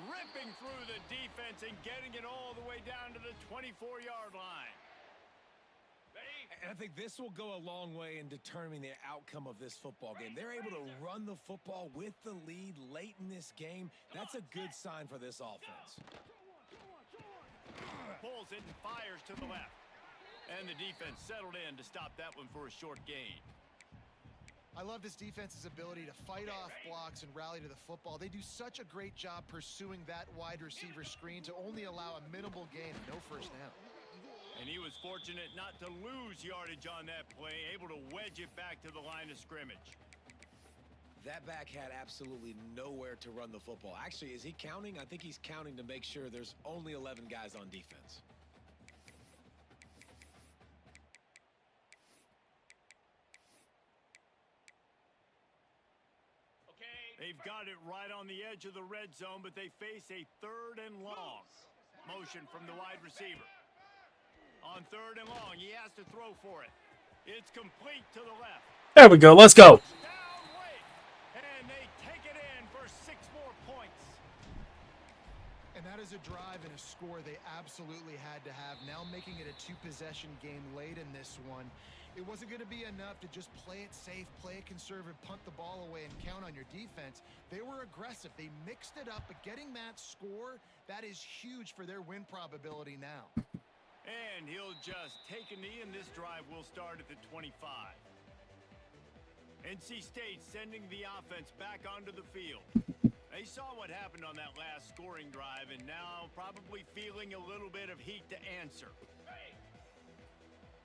C: Ripping through the defense and getting it all the way down to the 24-yard line.
D: And I think this will go a long way in determining the outcome of this football game. They're able to run the football with the lead late in this game. That's a good sign for this offense.
C: Pulls it and fires to the left. And the defense settled in to stop that one for a short gain.
E: I love this defense's ability to fight off blocks and rally to the football. They do such a great job pursuing that wide receiver screen to only allow a minimal gain and no first down.
C: And he was fortunate not to lose yardage on that play, able to wedge it back to the line of scrimmage.
D: That back had absolutely nowhere to run the football. Actually, is he counting? I think he's counting to make sure there's only 11 guys on defense.
C: They've got it right on the edge of the red zone, but they face a 3rd and long. Motion from the wide receiver. On 3rd and long, he has to throw for it. It's complete to the left.
B: There we go. Let's go.
C: Down late, and they take it in for 6 more points.
E: And that is a drive and a score they absolutely had to have. Now making it a 2-possession game late in this one. It wasn't going to be enough to just play it safe, play it conservative, punt the ball away, and count on your defense. They were aggressive. They mixed it up, but getting that score, that is huge for their win probability now.
C: And he'll just take a knee, and this drive will start at the 25. NC State sending the offense back onto the field. They saw what happened on that last scoring drive, and now probably feeling a little bit of heat to answer.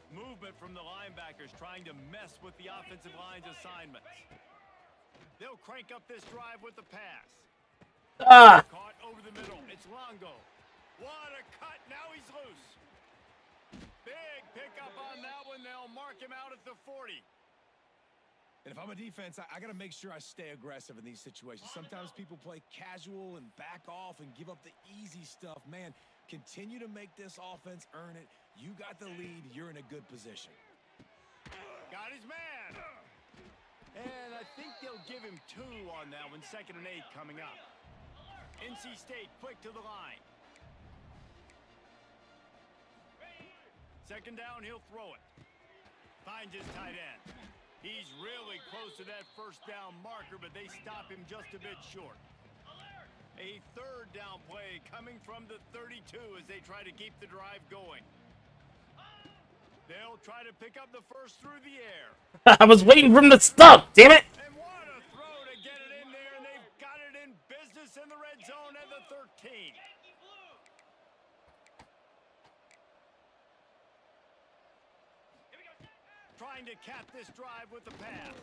C: Movement from the linebackers trying to mess with the offensive line's assignments. They'll crank up this drive with the pass. Caught over the middle. It's Longo. What a cut. Now he's loose. Big pickup on that one. They'll mark him out at the 40.
D: And if I'm a defense, I got to make sure I stay aggressive in these situations. Sometimes people play casual and back off and give up the easy stuff. Man, continue to make this offense earn it. You got the lead. You're in a good position.
C: Got his man. And I think they'll give him 2 on that one. 2nd and 8 coming up. NC State quick to the line. 2nd down, he'll throw it. Finds his tight end. He's really close to that 1st down marker, but they stop him just a bit short. A 3rd down play coming from the 32 as they try to keep the drive going. They'll try to pick up the first through the air.
B: I was waiting for him to stop. Damn it.
C: And what a throw to get it in there, and they've got it in business in the red zone at the 13. Trying to cap this drive with the pass,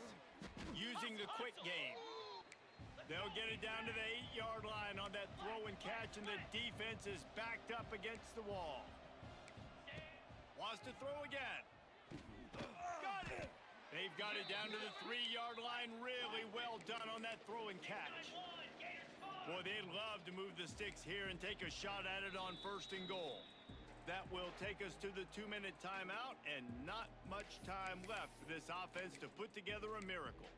C: using the quick game. They'll get it down to the 8-yard line on that throw and catch, and the defense is backed up against the wall. Wants to throw again. Got it. They've got it down to the 3-yard line. Really well done on that throw and catch. Boy, they'd love to move the sticks here and take a shot at it on 1st and goal. That will take us to the 2-minute timeout, and not much time left for this offense to put together a miracle.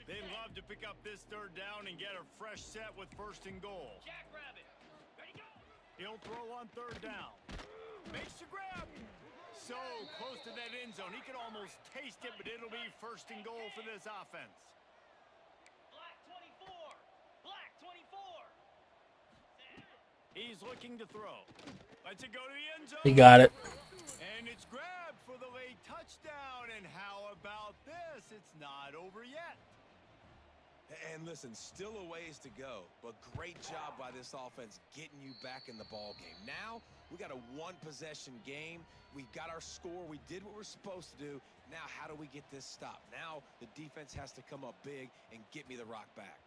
C: They'd love to pick up this 3rd down and get a fresh set with 1st and goal. He'll throw on 3rd down. Makes the grab. So close to that end zone. He could almost taste it, but it'll be 1st and goal for this offense. Black 24. Black 24. He's looking to throw. Lets it go to the end zone.
B: He got it.
C: And it's grabbed for the late touchdown. And how about this? It's not over yet.
D: And listen, still a ways to go, but great job by this offense getting you back in the ball game. Now, we got a 1-possession game. We got our score. We did what we're supposed to do. Now, how do we get this stopped? Now, the defense has to come up big and get me the rock back.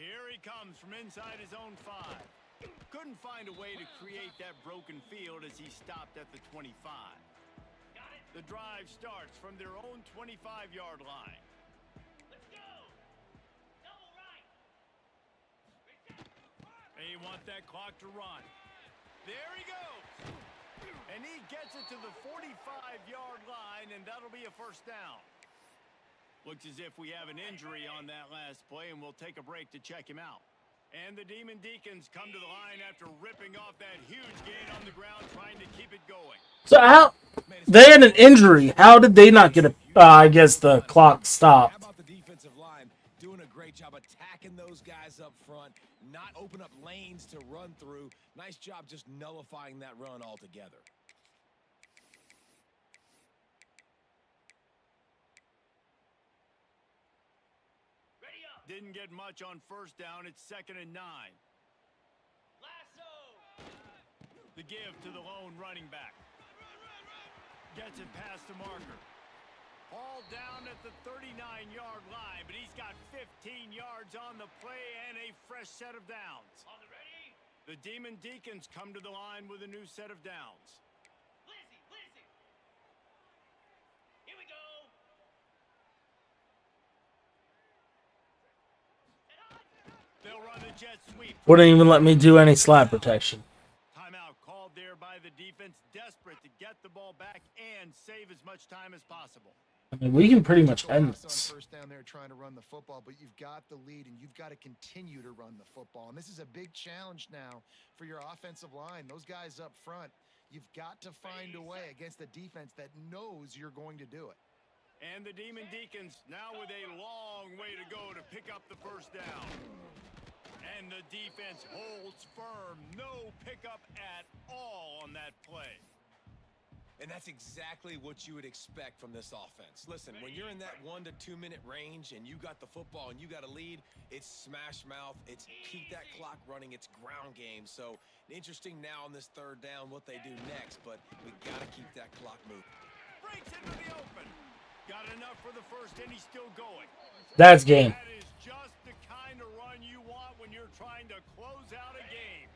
C: Here he comes from inside his own 5. Couldn't find a way to create that broken field as he stopped at the 25. The drive starts from their own 25-yard line. Let's go! Double right! They want that clock to run. There he goes! And he gets it to the 45-yard line, and that'll be a first down. Looks as if we have an injury on that last play, and we'll take a break to check him out. And the Demon Deacons come to the line after ripping off that huge gain on the ground, trying to keep it going.
B: So how they had an injury? How did they not get a? I guess the clock stopped.
D: How about the defensive line doing a great job attacking those guys up front, not open up lanes to run through. Nice job just nullifying that run altogether.
C: Didn't get much on first down. It's 2nd and 9. Lasso! The give to the lone running back. Gets it past the marker. All down at the 39-yard line, but he's got 15 yards on the play and a fresh set of downs. On the ready? The Demon Deacons come to the line with a new set of downs. Lizzie! Here we go! They'll run the jet sweep.
B: Wouldn't even let me do any slap protection.
C: Timeout called there by the defense, desperate to get the ball back and save as much time as possible.
B: I mean, we can pretty much
E: So
B: end
E: lost
B: this.
E: on first down there trying to run the football, but you've got the lead and you've got to continue to run the football. And this is a big challenge now for your offensive line. Those guys up front, you've got to find a way against a defense that knows you're going to do it.
C: And the Demon Deacons now with a long way to go to pick up the first down. And the defense holds firm. No pickup at all on that play.
D: And that's exactly what you would expect from this offense. Listen, when you're in that 1 to 2 minute range and you got the football and you got a lead, it's smash mouth, it's keep that clock running, it's ground game. So interesting now on this 3rd down what they do next, but we got to keep that clock moving.
C: Breaks into the open. Got enough for the first, and he's still going.
B: That's game.
C: That is just the kind of run you want when you're trying to close out a game.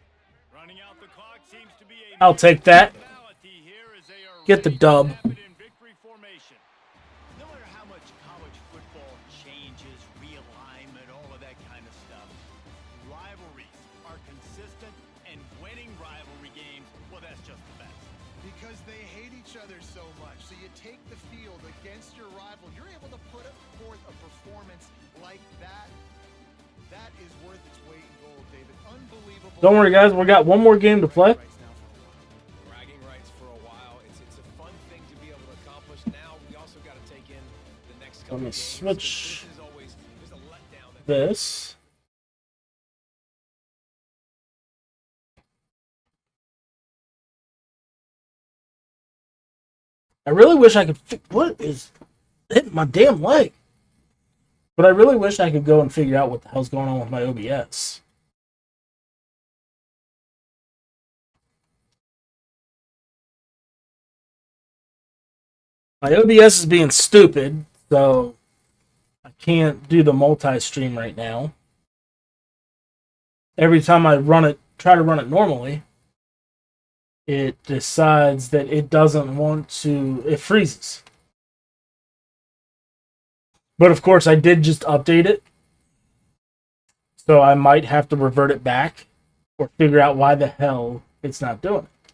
C: Running out the clock seems to be a
B: I'll take that.
C: formality here as they are
B: Get the
C: ready to
B: dub.
C: snap it in victory formation. No matter how much college football changes, realignment, all of that kind of stuff, rivalries are consistent, and winning rivalry games, well, that's just the best.
E: Because they hate each other so much. So you take the field against your rival. You're able to put forth a performance like that. That is worth its weight in gold, David. Unbelievable.
B: Don't worry, guys. We got one more game to play.
D: Bragging rights for a while. It's a fun thing to be able to accomplish. Now we also got to take in the next couple
B: Let me
D: of games,
B: switch
D: 'cause this is always just a letdown.
B: this. I really wish I could. What is hitting my damn leg? But I really wish I could go and figure out what the hell's going on with my OBS. My OBS is being stupid, so I can't do the multi-stream right now. Every time I try to run it normally, it decides that it doesn't want to, it freezes. But of course, I did just update it, so I might have to revert it back or figure out why the hell it's not doing it.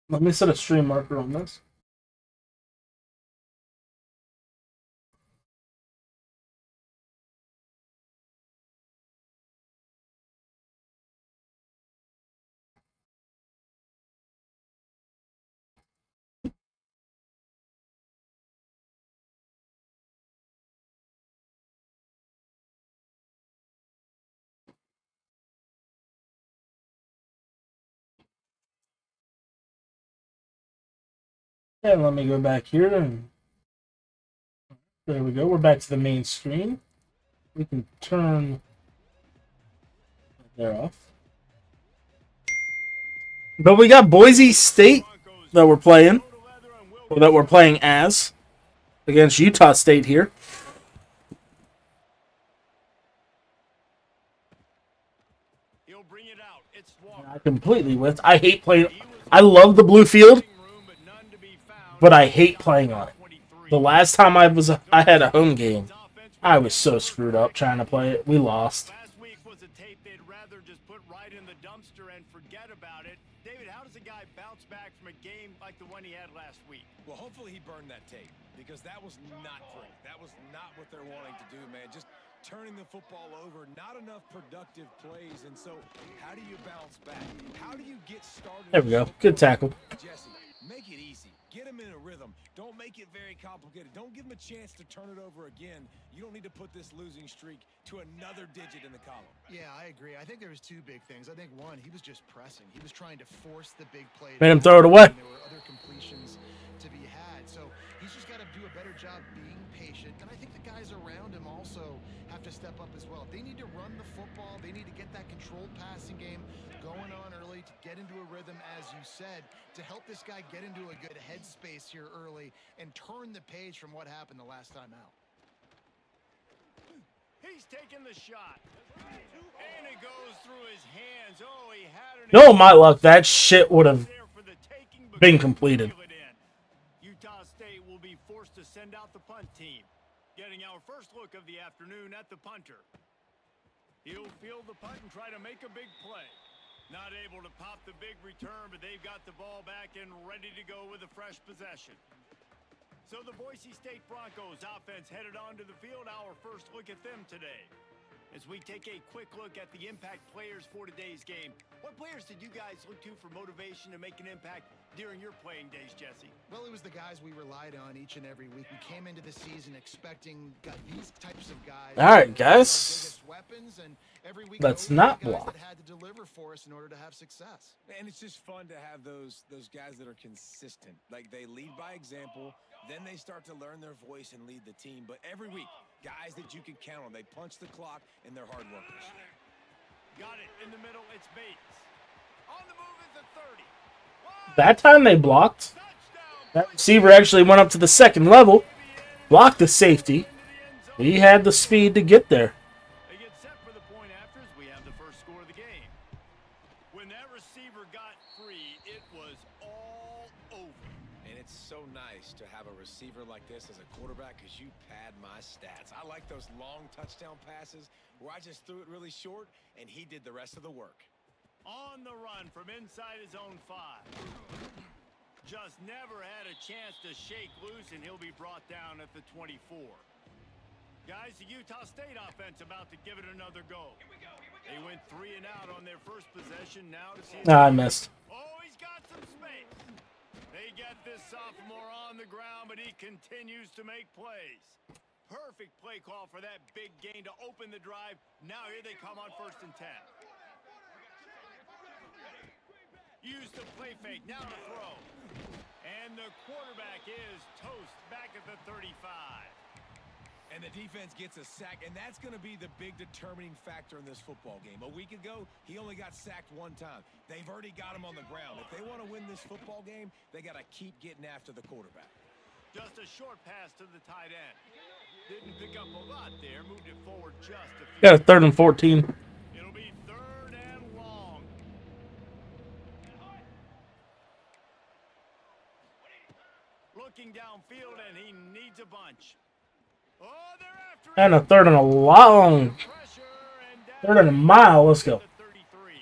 B: Let me set a stream marker on this. And let me go back here, and there we go. We're back to the main screen. We can turn They're off. But we got Boise State that we're playing, or that we're playing as, against Utah State here.
C: He'll bring it out. It's
B: I completely with. I hate playing. I love the blue field, but I hate playing on it. The last time I had a home game, I was so screwed up trying to play it. We lost.
C: Last week was a tape they'd rather just put right in the dumpster and forget about it. David, how does a guy bounce back from a game like the one he had last week?
D: Well, hopefully he burned that tape because that was not pretty. That was not what they're wanting to do, man. Just turning the football over, not enough productive plays. And so how do you bounce back? How do you get started?
B: There we go. Good tackle.
D: Jesse, make it easy. Get him in a rhythm. Don't make it very complicated. Don't give him a chance to turn it over again. You don't need to put this losing streak to another digit in the column.
E: Yeah, I agree. I think there was two big things. I think one, he was just pressing. He was trying to force the big play.
B: Made him throw it
E: There
B: away.
E: were other completions to be had. So he's just got to do a better job being patient. And I think the guys around him also have to step up as well. They need to run the football. They need to get that controlled passing game going on early to get into a rhythm, as you said, to help this guy get into a good headspace here early and turn the page from what happened the last time out.
C: He's taking the shot. And it goes through his hands. Oh, he had it.
B: No, my luck. That shit would have been completed.
C: Utah State will be forced to send out the punt team. Getting our first look of the afternoon at the punter. He'll field the punt and try to make a big play. Not able to pop the big return, but they've got the ball back and ready to go with a fresh possession. So the Boise State Broncos offense headed onto the field. Our first look at them today. As we take a quick look at the impact players for today's game, what players did you guys look to for motivation to make an impact during your playing days, Jesse?
E: Well, it was the guys we relied on each and every week. We came into the season expecting these types of guys.
B: All right, guys.
E: Weapons, and every week
B: Let's
E: those
B: not
E: were the guys
B: block.
E: that had to deliver for us in order to have success.
D: And it's just fun to have those guys that are consistent. Like, they lead by example, then they start to learn their voice and lead the team. But every week, guys that you can count on. They punch the clock, and they're hard workers.
C: Got it in the middle. It's Bates. On the move is the 30.
B: That time they blocked. That receiver actually went up to the second level, blocked the safety. He had the speed to get there.
C: They get set for the point afters. We have the first score of the game. When that receiver got free, it was all over.
D: And it's so nice to have a receiver like this as a quarterback because you pad my stats. I like those long touchdown passes where I just threw it really short and he did the rest of the work.
C: On the run from inside his own 5. Just never had a chance to shake loose, and he'll be brought down at the 24. Guys, the Utah State offense about to give it another go. They went 3 and out on their first possession. Now to see.
B: I missed.
C: Oh, he's got some space. They get this sophomore on the ground, but he continues to make plays. Perfect play call for that big gain to open the drive. Now here they come on 1st and 10. Use the play fake, now the throw. And the quarterback is toast back at the 35.
D: And the defense gets a sack, and that's going to be the big determining factor in this football game. A week ago, he only got sacked 1 time. They've already got him on the ground. If they want to win this football game, they got to keep getting after the quarterback.
C: Just a short pass to the tight end. Didn't pick up a lot there, moved it forward just a few.
B: Got a 3rd and 14.
C: It'll be 3rd and long. Looking downfield, and he needs a bunch. Oh, they're after
B: And a 3rd and a long.
C: pressure, and down
B: 3rd and a mile. Let's go.
C: to 33.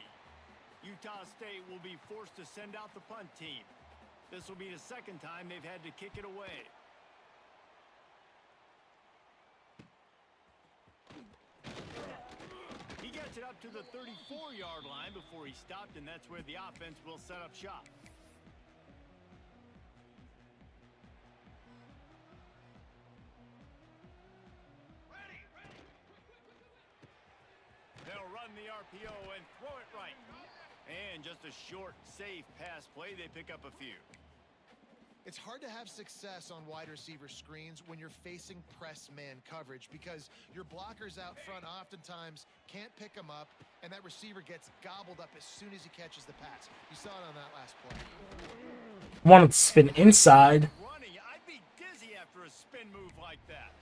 C: Utah State will be forced to send out the punt team. This will be the 2nd time they've had to kick it away. He gets it up to the 34-yard line before he stopped, and that's where the offense will set up shop. They'll run the RPO and throw it right. And just a short, safe pass play. They pick up a few.
E: It's hard to have success on wide receiver screens when you're facing press man coverage because your blockers out front oftentimes can't pick them up, and that receiver gets gobbled up as soon as he catches the pass. You saw it on that last play.
B: Wanted to spin inside.
C: Running, I'd be dizzy after a spin move like that.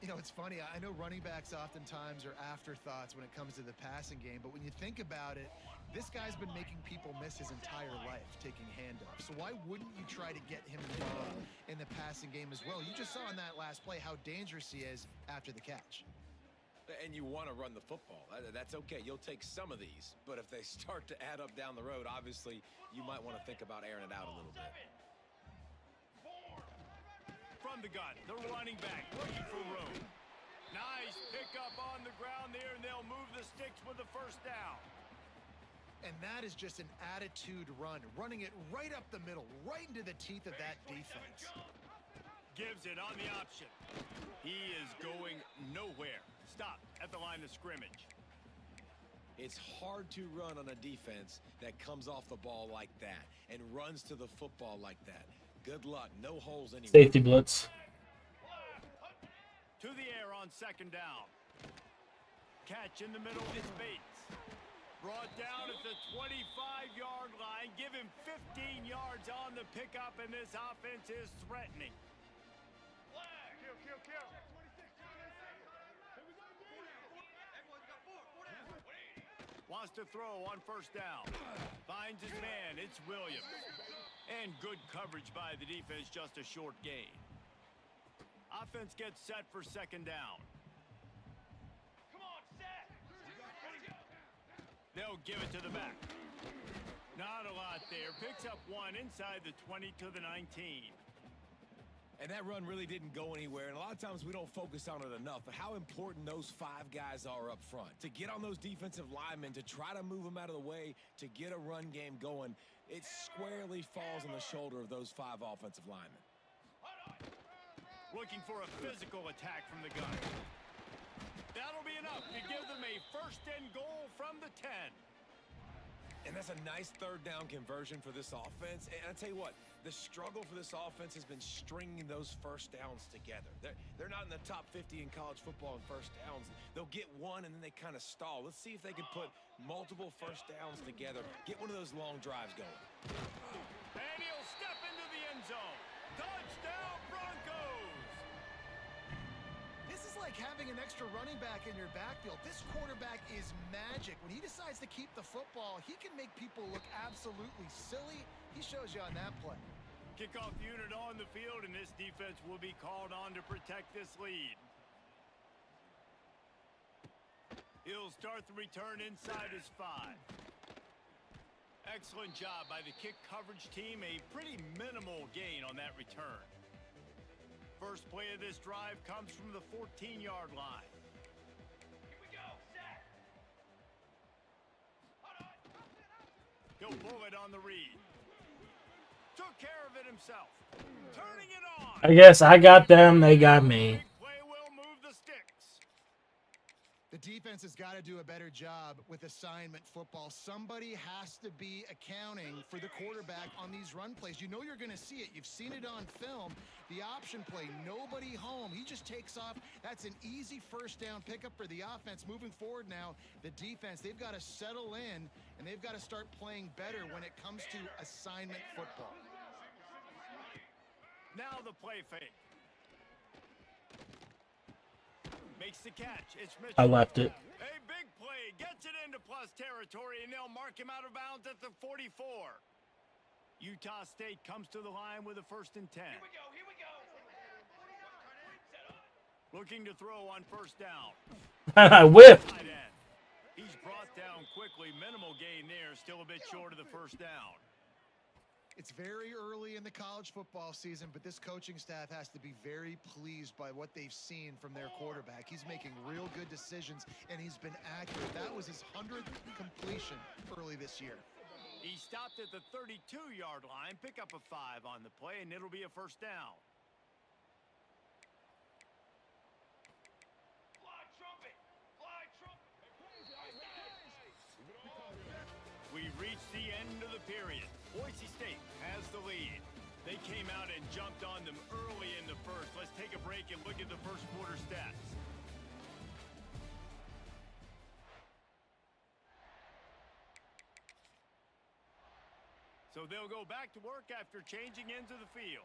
E: You know, it's funny. I know running backs oftentimes are afterthoughts when it comes to the passing game, but when you think about it, this guy's been making people miss his entire life taking handoffs. So why wouldn't you try to get him involved in the passing game as well? You just saw in that last play how dangerous he is after the catch.
D: And you want to run the football. That's okay. You'll take some of these. But if they start to add up down the road, obviously, you might want to think about airing it out a little bit.
C: From the gun, the running back looking for room. Nice pickup on the ground there, and they'll move the sticks with the first down.
E: And that is just an attitude run, running it right up the middle, right into the teeth of that defense.
C: Gives it on the option. He is going nowhere. Stop at the line of scrimmage.
D: It's hard to run on a defense that comes off the ball like that and runs to the football like that. Good luck. No holes anywhere.
B: Safety blitz.
C: To the air on second down. Catch in the middle. It's Bates. Brought down at the 25-yard line. Give him 15 yards on the pickup, and this offense is threatening. Wants to throw on first down. Finds his man. It's Williams. And good coverage by the defense, just a short gain. Offense gets set for second down. They'll give it to the back. Not a lot there. Picks up one inside the 20 to the 19.
D: And that run really didn't go anywhere. And a lot of times we don't focus on it enough. But how important those five guys are up front. To get on those defensive linemen, to try to move them out of the way, to get a run game going, it squarely falls on the shoulder of those five offensive linemen.
C: Looking for a physical attack from the gun. That'll be enough to give them a first and goal from the 10.
D: And that's a nice third down conversion for this offense. And I tell you what, the struggle for this offense has been stringing those first downs together. They're not in the top 50 in college football in first downs. They'll get one and then they kind of stall. Let's see if they can put multiple first downs together. Get one of those long drives going.
C: And he'll step into the end zone. Touchdown, Broncos!
E: This is like having an extra running back in your backfield. This quarterback is magic. When he decides to keep the football, he can make people look absolutely silly. He shows you on that play.
C: Kickoff unit on the field, and this defense will be called on to protect this lead. He'll start the return inside his 5. Excellent job by the kick coverage team. A pretty minimal gain on that return. First play of this drive comes from the 14-yard line. Here we go, set. He'll pull it on the read. Took care of it himself. Turning it on.
B: I guess I got them, they got me.
C: Big play will move the sticks.
E: The defense has got to do a better job with assignment football. Somebody has to be accounting for the quarterback on these run plays. You know you're going to see it. You've seen it on film. The option play, nobody home. He just takes off. That's an easy first down pickup for the offense. Moving forward now, the defense, they've got to settle in, and they've got to start playing better when it comes to assignment football.
C: Now the play fake. Makes the catch. It's Mitchell.
B: I left it.
C: A big play. Gets it into plus territory, and they'll mark him out of bounds at the 44. Utah State comes to the line with a first and 10. Here we go. Looking to throw on first down.
B: I whipped.
C: Tight end. He's brought down quickly. Minimal gain there. Still a bit short of the first down.
E: It's very early in the college football season, but this coaching staff has to be very pleased by what they've seen from their quarterback. He's making real good decisions, and he's been accurate. That was his 100th completion early this year.
C: He stopped at the 32-yard line, pick up a 5 on the play, and it'll be a first down. We reach the end of the period. Boise State has the lead. They came out and jumped on them early in the first. Let's take a break and look at the first quarter stats. So they'll go back to work after changing into the field.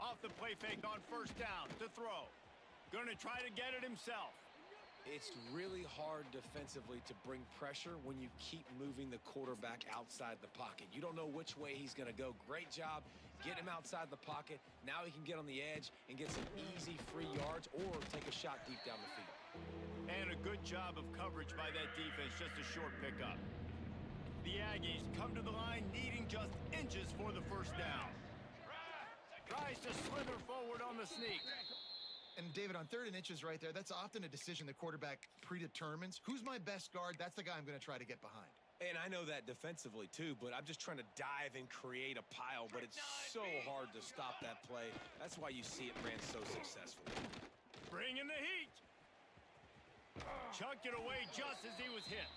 C: Off the play fake on first down to throw. Going to try to get it himself.
D: It's really hard defensively to bring pressure when you keep moving the quarterback outside the pocket. You don't know which way he's going to go. Great job getting him outside the pocket. Now he can get on the edge and get some easy free yards or take a shot deep down the field.
C: And a good job of coverage by that defense, just a short pickup. The Aggies come to the line needing just inches for the first down. Tries to slither forward on the sneak.
E: And David, on 3rd and inches right there, that's often a decision the quarterback predetermines. Who's my best guard? That's the guy I'm going to try to get behind.
D: And I know that defensively too, but I'm just trying to dive and create a pile, but it's so hard to stop that play. That's why you see it ran so successfully.
C: Bring in the heat. Chucked it away just as he was hit.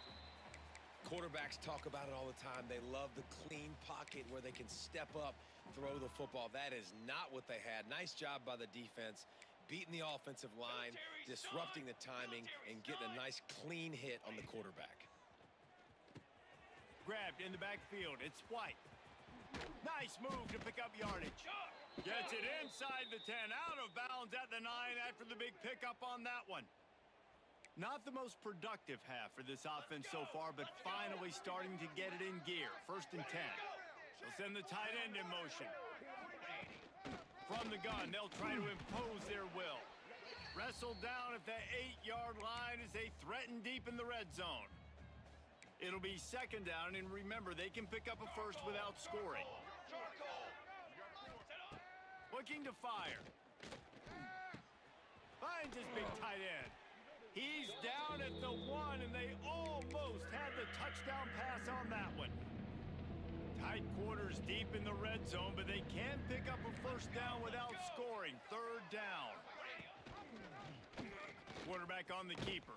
D: Quarterbacks talk about it all the time. They love the clean pocket where they can step up, throw the football. That is not what they had. Nice job by the defense, beating the offensive line, disrupting the timing, and getting a nice clean hit on the quarterback.
C: Grabbed in the backfield. It's White. Nice move to pick up yardage. Gets it inside the 10, out of bounds at the 9 after the big pickup on that one. Not the most productive half for this offense so far, but finally starting to get it in gear. 1st and 10. They'll send the tight end in motion. From the gun, they'll try to impose their will. Wrestled down at the 8-yard line as they threaten deep in the red zone. It'll be 2nd down, and remember, they can pick up a first without scoring. Looking to fire. Finds his big tight end. He's down at the 1, and they almost had the touchdown pass on that one. Tight quarters deep in the red zone, but they can't pick up a first down without scoring. 3rd down. Quarterback on the keeper.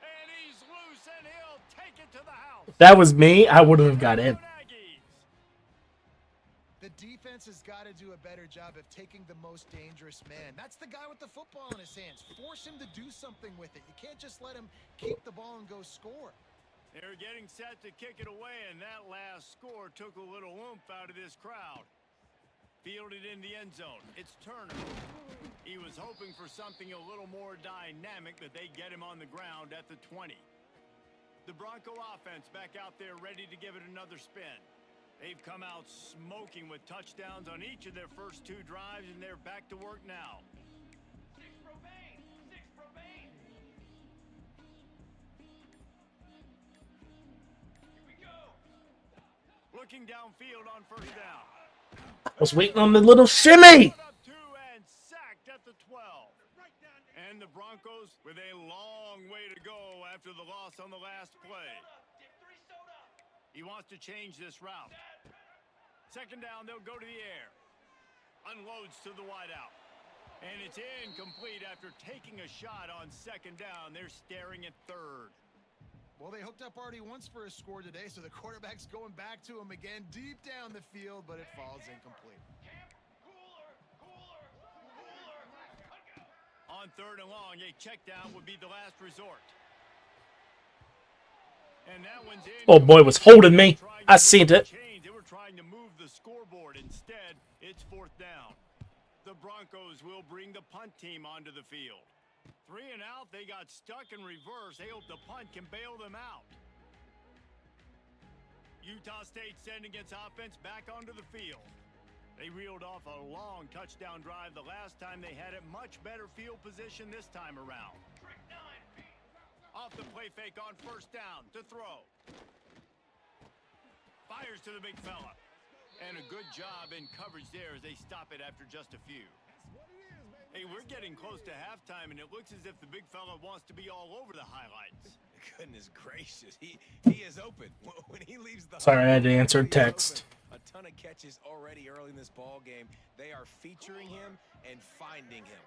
C: And he's loose, and he'll take it to the house.
B: If that was me, I wouldn't have got in.
E: The defense has got to do a better job of taking the most dangerous man. That's the guy with the football in his hands. Force him to do something with it. You can't just let him keep the ball and go score.
C: They're getting set to kick it away, and that last score took a little oomph out of this crowd. Fielded in the end zone. It's Turner. He was hoping for something a little more dynamic, but they get him on the ground at the 20. The Bronco offense back out there ready to give it another spin. They've come out smoking with touchdowns on each of their first 2 drives, and they're back to work now.
G: 6 propane! 6 propane! Here we go!
C: Looking downfield on 1st down.
B: I was waiting on the little shimmy.
C: Up 2 and sacked at the 12. And the Broncos with a long way to go after the loss on the last play. He wants to change this route. 2nd down, they'll go to the air. Unloads to the wideout. And it's incomplete after taking a shot on 2nd down. They're staring at 3rd.
E: Well, they hooked up already once for a score today, so the quarterback's going back to him again deep down the field, but it falls incomplete.
C: On 3rd and long, a check down would be the last resort. And that one's in.
B: Oh boy, was holding me. I seen it.
C: They were trying to move the scoreboard. Instead, it's 4th down. The Broncos will bring the punt team onto the field. 3 and out, they got stuck in reverse. They hope the punt can bail them out. Utah State sending its offense back onto the field. They reeled off a long touchdown drive the last time they had it. Much better field position this time around. Off the play fake on 1st down to throw. Fires to the big fella. And a good job in coverage there as they stop it after just a few. Hey, we're getting close to halftime, and it looks as if the big fella wants to be all over the highlights.
D: Goodness gracious, he is open. When he leaves the
B: Sorry, I had to answer text.
D: A ton of catches already early in this ball game. They are featuring him and finding him.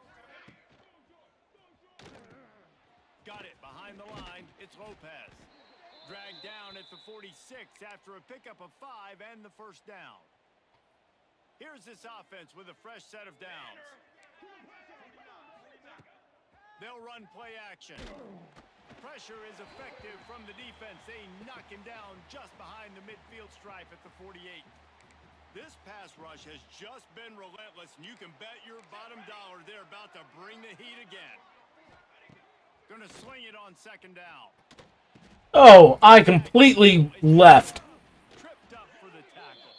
C: Got it behind the line. It's Lopez. Dragged down at at the 46 after a pickup of 5 and the first down. Here's this offense with a fresh set of downs. They'll run play action. Pressure is effective from the defense. They knock him down just behind the midfield stripe at the 48. This pass rush has just been relentless, and you can bet your bottom dollar they're about to bring the heat again. Gonna sling it on second down.
B: Oh, I completely left.
C: Tripped up for the tackle.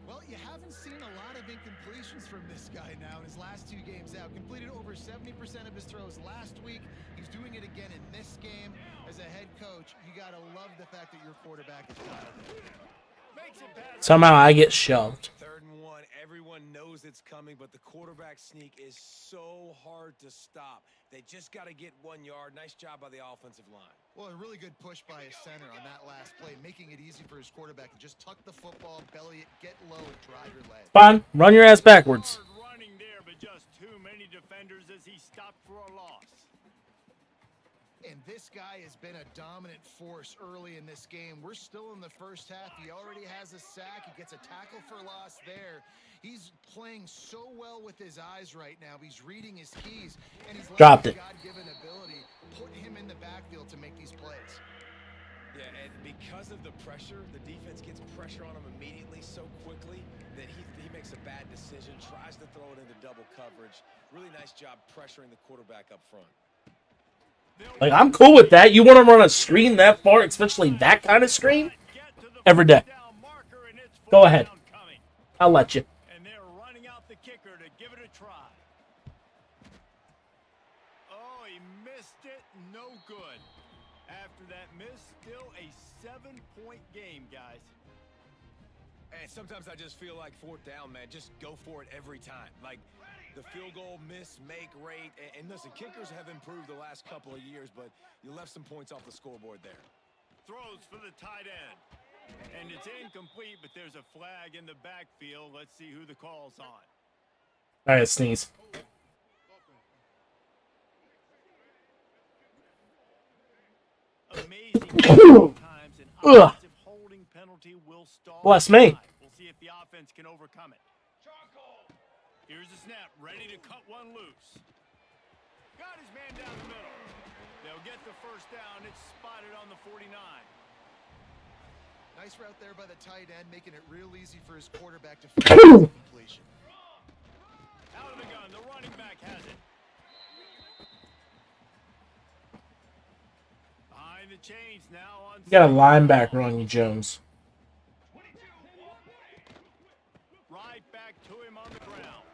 E: Well, you haven't seen a lot of incompletions from this guy now in his last 2 games out. Completed over 70% of his throws last week. He's doing it again in this game. As a head coach, you got to love the fact that your quarterback is dialed in.
B: Somehow I get shoved.
D: 3rd and 1. Everyone knows it's coming, but the quarterback sneak is so hard to stop. They just got to get 1 yard. Nice job by the offensive line.
E: Well, a really good push by his center on that last play, making it easy for his quarterback to just tuck the football, belly it, get low, and drive your leg.
B: Fine, run your ass backwards.
C: Hard running there, but just too many defenders as he stopped for a loss.
E: And this guy has been a dominant force early in this game. We're still in the first half. He already has a sack. He gets a tackle for loss there. He's playing so well with his eyes right now. He's reading his keys, and he's
B: Dropped it.
E: God-given ability put him in the backfield to make these plays.
D: Yeah, and because of the pressure, the defense gets pressure on him immediately so quickly that he makes a bad decision, tries to throw it into double coverage. Really nice job pressuring the quarterback up front.
B: Like, I'm cool with that. You want to run a screen that far, especially that kind of screen? Every day. Go ahead. I'll let you.
C: And they're running out the kicker to give it a try. Oh, he missed it. No good. After that miss, still a 7-point game, guys.
D: And sometimes I just feel like 4th down, man, just go for it every time. Like, the field goal miss, make rate. And listen, kickers have improved the last couple of years, but you left some points off the scoreboard there.
C: Throws for the tight end. And it's incomplete, but there's a flag in the backfield. Let's see who the call's on.
B: All right, sneeze.
C: Amazing times an offensive holding penalty will stall.
B: Bless me.
C: We'll see if the offense can overcome it. Here's the snap, ready to cut one loose. Got his man down the middle. They'll get the first down. It's spotted on the 49.
E: Nice route there by the tight end, making it real easy for his quarterback to finish the completion.
C: Out of the gun, the running back has it. Behind the chains now on.
B: You got a linebacker on you, Jones.
C: Right back to him on the ground.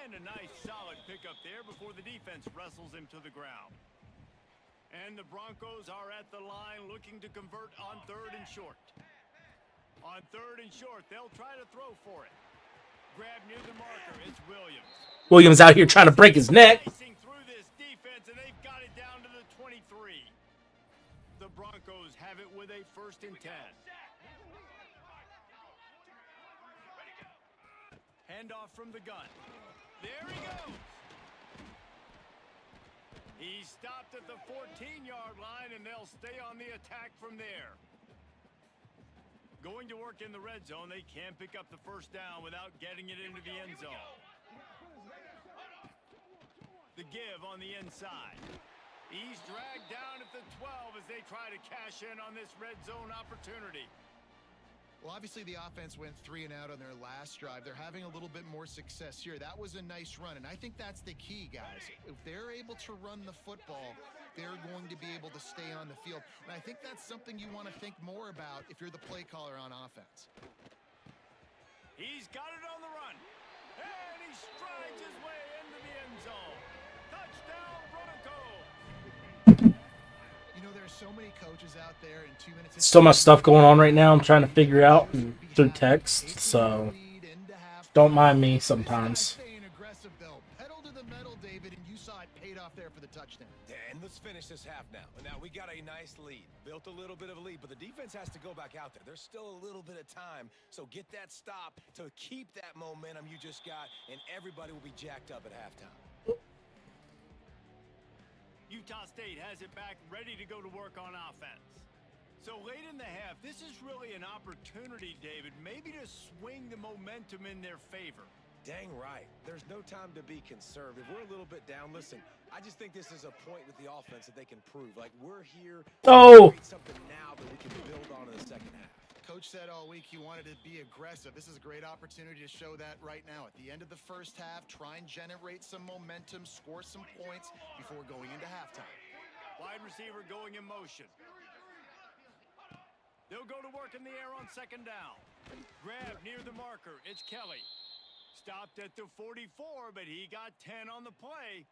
C: And a nice solid pickup there before the defense wrestles him to the ground. And the Broncos are at the line looking to convert on 3rd and short. On 3rd and short, they'll try to throw for it. Grab near the marker, it's Williams.
B: Williams out here trying to break his neck.
C: Racing through this defense, and they've got it down to the 23. The Broncos have it with a 1st and 10. Handoff from the gun. There he goes. He stopped at the 14-yard line, and they'll stay on the attack from there. Going to work in the red zone, they can pick up the first down without getting it into the end zone. The give on the inside. He's dragged down at the 12 as they try to cash in on this red zone opportunity.
E: Well, obviously the offense went 3 and out on their last drive. They're having a little bit more success here. That was a nice run, and I think that's the key, guys. If they're able to run the football, they're going to be able to stay on the field. And I think that's something you want to think more about if you're the play caller on offense.
C: He's got it on the run, and he strides his way into the end zone. Touchdown, Broncos!
E: You know, there's so many coaches out there in 2 minutes.
B: So much stuff going on right now I'm trying to figure out through text, so don't mind me sometimes.
E: Staying aggressive though. Pedal to the metal, David, and you saw it paid off there for the touchdown.
D: And let's finish this half now. Now we got a nice lead. Built a little bit of a lead, but the defense has to go back out there. There's still a little bit of time, so get that stop to keep that momentum you just got, and everybody will be jacked up at halftime.
C: Utah State has it back, ready to go to work on offense. So late in the half, this is really an opportunity, David, maybe to swing the momentum in their favor.
D: Dang right. There's no time to be conservative. We're a little bit down. Listen, I just think this is a point with the offense that they can prove. Like, we're here to
B: Oh,
D: create something now that we can build on in the second half.
E: Coach said all week he wanted to be aggressive. This is a great opportunity to show that right now. At the end of the first half, try and generate some momentum, score some points before going into halftime.
C: Wide receiver going in motion. They'll go to work in the air on second down. Grab near the marker. It's Kelly. Stopped at the 44, but he got 10 on the play.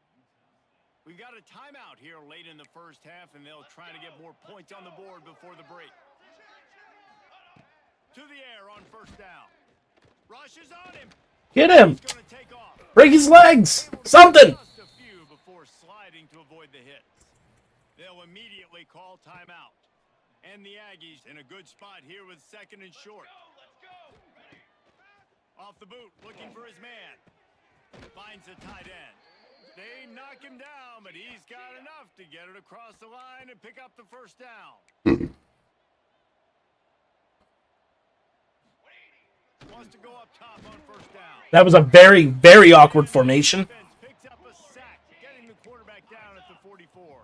C: We've got a timeout here late in the first half, and they'll try to get more points on the board before the break. To the air on first down. Rush is on him.
B: hit him.
C: He's going to take off.
B: Break his legs. Something.
C: Just a few before sliding to avoid the hits. They'll immediately call timeout. And the Aggies in a good spot here with second and short. Off the boot, looking for his man. Finds the tight end. They knock him down, but he's got enough to get it across the line and pick up the first down. Wants to go up top on first down.
B: That was a very, very awkward formation.
C: Picks up a sack, getting the quarterback down at the 44.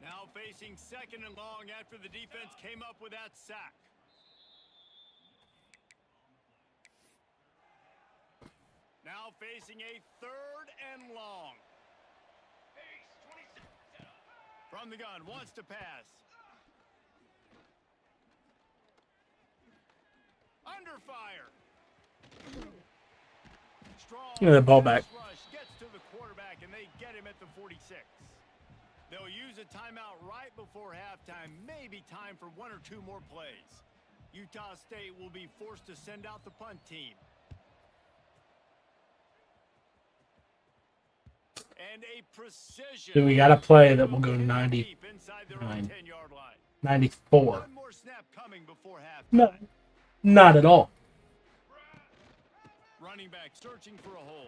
C: Now facing second and long after the defense came up with that sack. Now facing a third and long. From the gun, wants to pass. Under fire. Strong.
B: Give me that ball back.
C: Rush gets to the quarterback, and they get him at the 46. They'll use a timeout right before halftime. Maybe time for one or two more plays. Utah State will be forced to send out the punt team. And a precision.
B: Dude, we got to play that will go 90,
C: inside their own 10-yard line.
B: 94.
C: One more snap coming before halftime.
B: No, not at all.
C: Running back searching for a hole.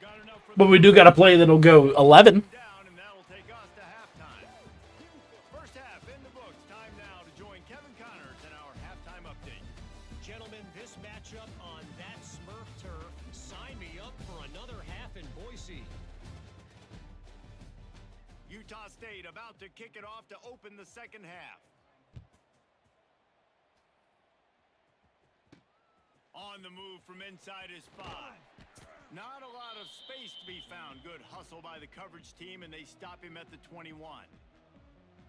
C: Got enough for
B: But we do got to play that'll go 11.
C: down, and that'll take us to halftime. First half in the books. Time now to join Kevin Connors in our halftime update.
F: Gentlemen, this matchup on that Smurf turf, sign me up for another half in Boise.
C: Utah State about to kick it off to open the second half. On the move from inside is 5. Not a lot of space to be found. Good hustle by the coverage team, and they stop him at the 21.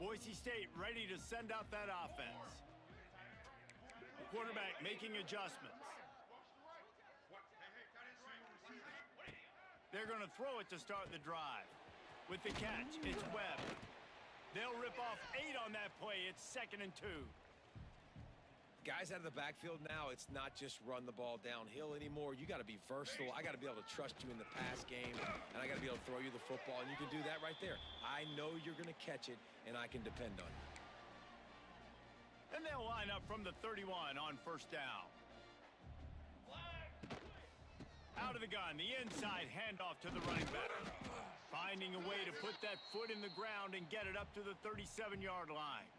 C: Boise State ready to send out that offense. The quarterback making adjustments. They're going to throw it to start the drive. With the catch, it's Webb. They'll rip off 8 on that play. It's 2nd and 2.
D: Guys out of the backfield now, it's not just run the ball downhill anymore. You got to be versatile. I got to be able to trust you in the pass game, and I got to be able to throw you the football, and you can do that right there. I know you're going to catch it, and I can depend on you.
C: And they'll line up from the 31 on first down. Out of the gun, the inside handoff to the running back. Finding a way to put that foot in the ground and get it up to the 37-yard line.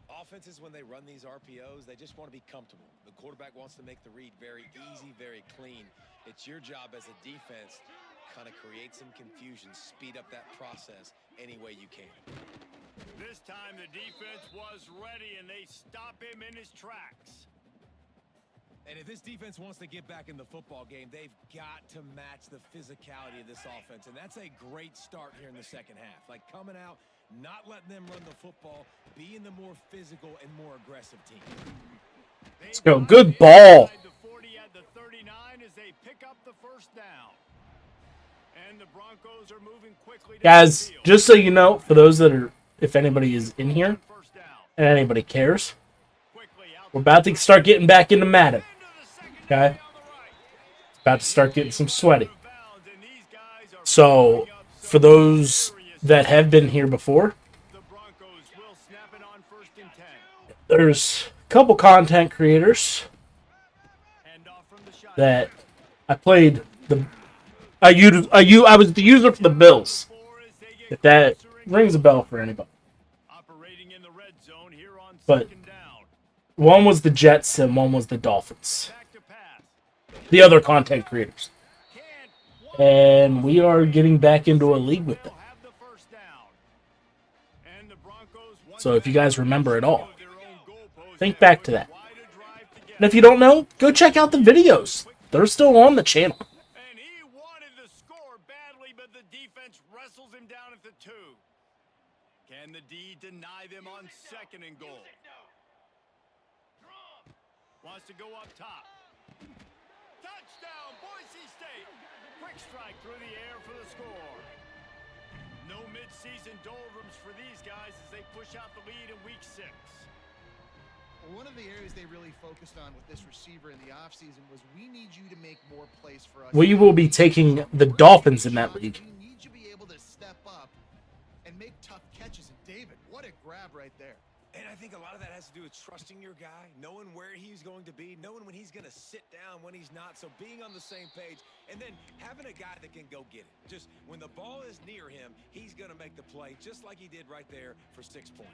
D: Offenses, when they run these RPOs, they just want to be comfortable. The quarterback wants to make the read very easy, very clean. It's your job as a defense kind of create some confusion, speed up that process any way you can.
C: This time the defense was ready, and they stop him in his tracks.
D: And if this defense wants to get back in the football game, they've got to match the physicality of this offense. And that's a great start here in the second half. Like coming out, not letting them run the football, being the more physical and more aggressive team.
B: Let's go. Good ball.
C: The 40 at the 39 as they pick up the first down. And the Broncos are moving quickly.
B: Guys, just so you know, for those that are, if anybody is in here
C: First down.
B: and anybody cares,
C: Quickly out
B: we're about to start getting back into Madden.
C: into the second
B: Okay?
C: down on the right.
B: It's about to start getting some sweaty.
C: Bounds, and these guys are
B: So,
C: picking up
B: for
C: some
B: those
C: serious
B: that have been here before,
C: The Broncos will snap it on first and 10.
B: there's a couple content creators
C: Handoff from the shotgun.
B: that I played the. I was the user for the Bills.
C: Four as they get
B: If that
C: closer and
B: rings a bell for anybody.
C: operating waiting in the red zone here on
B: But
C: second down.
B: one was the Jets and one was the Dolphins.
C: Back to pass.
B: The other content creators.
C: Can't.
B: And we are getting back into a league with them.
C: They'll have the first down. And the Broncos once
B: So if you guys remember it all,
C: their own goalpost
B: think
C: and
B: back to that.
C: wide a drive to get
B: And if you don't know, go check out the videos. They're still on the channel.
C: And he wanted the score badly, but the defense wrestles him down at the 2. Can the D deny them on second and goal? Wants to go up top. Touchdown, Boise State. Quick strike through the air for the score. No midseason doldrums for these guys as they push out the lead in week 6.
E: One of the areas they really focused on with this receiver in the offseason was we need you to make more plays for us.
B: We will be taking the Dolphins in that league.
E: We need you to be able to step up and make tough catches. And David, what a grab right there.
D: And I think a lot of that has to do with trusting your guy, knowing where he's going to be, knowing when he's going to sit down, when he's not. So being on the same page, and then having a guy that can go get it. Just when the ball is near him, he's going to make the play, just like he did right there for 6 points.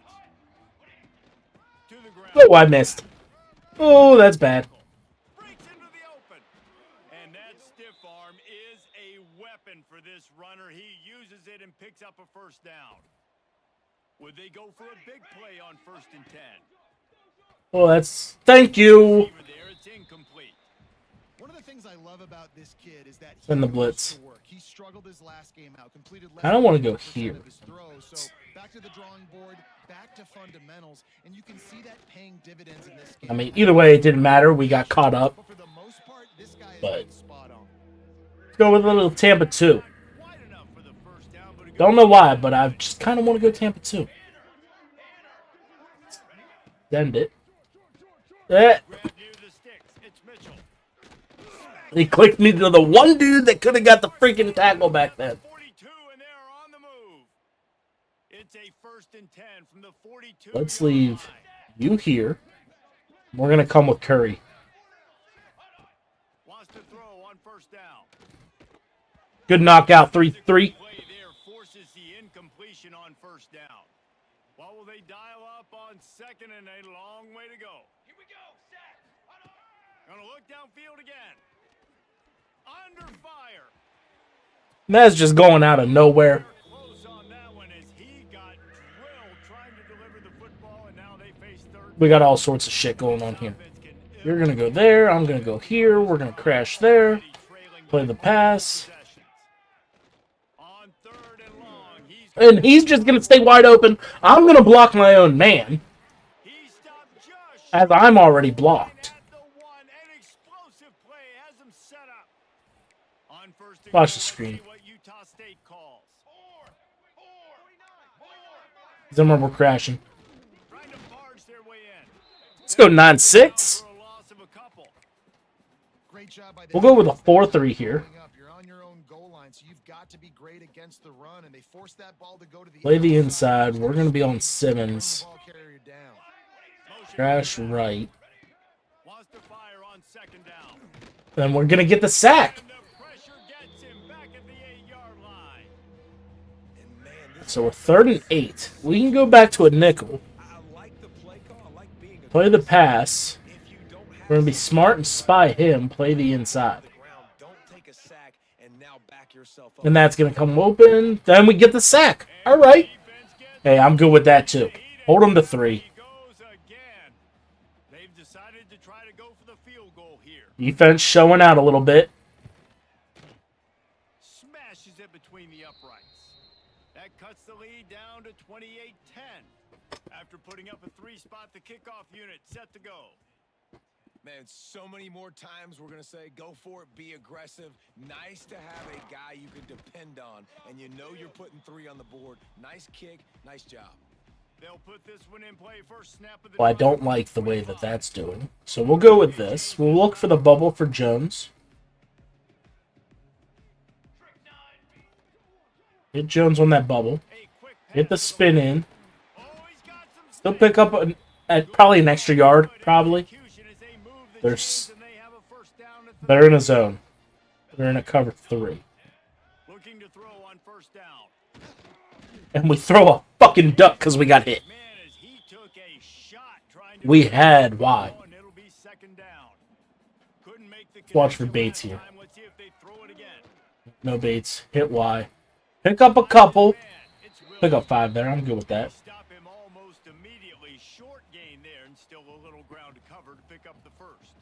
C: To the ground.
B: Oh, I missed. Oh, that's bad.
C: Breaks into the open. And that stiff arm is a weapon for this runner. He uses it and picks up a first down. Would they go for a big play on 1st and 10?
B: Oh, that's... Thank you.
C: Receiver there, it's incomplete.
E: One of the things I love about this kid is that
B: Send the
E: wants
B: blitz.
E: to work. He struggled his last game out, completed less
B: I don't want to
E: than
B: go
E: 50%
B: here.
E: of his throws. So back to the drawing board, back to fundamentals, and you can see that paying dividends in this game.
B: I mean, either way, it didn't matter. We got caught up.
E: But for the most part, this guy has
B: But-
E: been spot on.
B: Let's go with a little Tampa 2.
C: Wide enough for the first down, but a good
B: Don't know why, but I just kind of want to go Tampa 2. Send it.
C: grab near the sticks. It's Mitchell.
B: He clicked me to the one dude that could have got the freaking tackle back then.
C: 42, and they're on the move. It's a 1st and 10 from the 42.
B: Let's leave you here. We're going to come with Curry.
C: Wants to throw on 1st down.
B: Good knockout, 3-3.
C: Play there forces the incompletion on 1st down. What will they dial up on 2nd and a long way to go?
G: Here we go. Set.
C: Gonna look downfield again. Under fire.
B: That's just going out of nowhere.
C: Close on that one as he got drilled trying to deliver the football, and now they face 3rd.
B: We got all sorts of shit going on here. You're going to go there. I'm going to go here. We're going to crash there. Play the pass.
C: On 3rd and long,
B: And he's just going to stay wide open. I'm going to block my own man,
C: he stopped just
B: as I'm already blocked.
C: at the 1. An explosive play has him set up. On 1st and
B: Watch
C: goal,
B: the screen.
C: see what Utah State calls.
B: Zimmer, we're crashing.
C: Trying to barge their way in.
B: Let's go 9-6.
C: For a loss of a couple.
E: Great job by the
B: We'll go with a 4-3 here.
E: Going up. You're on your own goal line, so you've got to be great against the run, and they forced that ball to go to the
B: Play the
E: outside.
B: inside. We're going to be on
E: Bring the
B: Simmons.
E: ball carrier down.
C: Motion
B: Crash right.
C: wants to fire on 2nd down.
B: Then we're going to get the sack.
C: And the pressure gets him back at the 8-yard line.
D: And man, this
B: So we're 3rd and 8. We can go back to a nickel.
D: I like the play call. I like being
B: Play the pass.
D: If you don't have
B: We're going to be smart and spy him. Play the inside.
D: the ground, don't take a sack and now back yourself up.
B: And that's going to come open. Then we get the sack. All right.
C: Defense gets
B: Hey, I'm good with that too. Hold him to 3.
C: He goes again. They've decided to try to go for the field goal here.
B: Defense showing out a little bit.
C: Smashes it between the uprights. That cuts the lead down to 28-10. After putting up a 3-spot, the kickoff unit set to go.
D: Man, so many more times we're going to say, go for it, be aggressive. Nice to have a guy you can depend on, and you know you're putting 3 on the board. Nice kick, nice job.
C: They'll put this one in play first snap of the
B: Well, I don't like the way that that's doing. So we'll go with this. We'll look for the bubble for Jones. Hit Jones on that bubble.
C: A quick
B: Get the
C: pass.
B: spin in.
C: Oh, he's got some
B: They'll
C: space.
B: pick up probably an extra yard, probably.
C: Execution as they move the
B: They're
C: chains and they have a first down at the
B: They're in a zone. They're in a cover 3.
C: looking to throw on 1st down.
B: And we throw a fucking duck because we got hit.
C: Man, as
B: We had Y.
C: And it'll be second down. Couldn't make the
B: Watch for
C: connection
B: baits
C: last
B: here.
C: time. Let's see if they throw it again.
B: No baits. Hit Y. Pick up a couple.
C: Man, it's
B: Pick
C: Williams.
B: up 5 there. I'm good with that.
C: Stop him almost immediately. Short gain there and still a little ground to cover to pick up the first.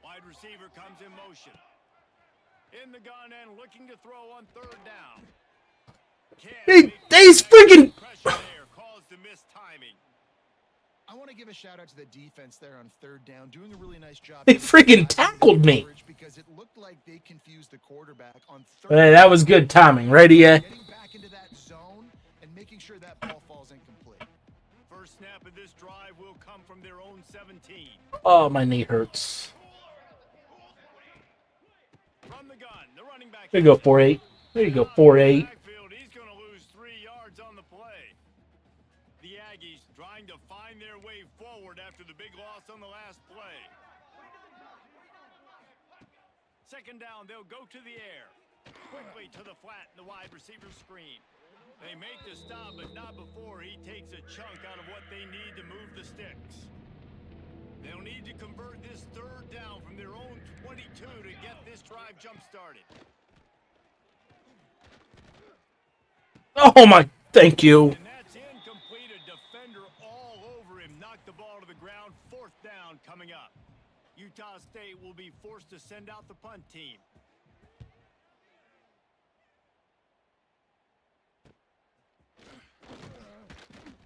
C: Wide receiver comes in motion. In the gun and looking to throw on third down.
B: He's freaking.
C: Pressure there caused the missed timing.
E: I want to give a shout out to the defense there on third down, doing a really nice job.
B: They freaking tackled me.
E: Because it looked like they confused the quarterback on third.
B: Hey, that was good timing. Ready yet?
E: Getting back into that zone and making sure that ball falls incomplete.
C: First snap of this drive will come from their own 17.
B: Oh, my knee hurts.
C: From the gun, the running back.
B: There you go, 4-8. There you go, 4-8.
C: Backfield, he's going to lose 3 yards on the play. The Aggies trying to find their way forward after the big loss on the last play. Second down, they'll go to the air. Quickly to the flat in the wide receiver screen. They make the stop, but not before he takes a chunk out of what they need to move the sticks. They'll need to convert this third down from their own 22 to get this drive jump-started.
B: Oh, my. Thank you.
C: And that's incomplete. A defender all over him. Knocked the ball to the ground. Fourth down coming up. Utah State will be forced to send out the punt team.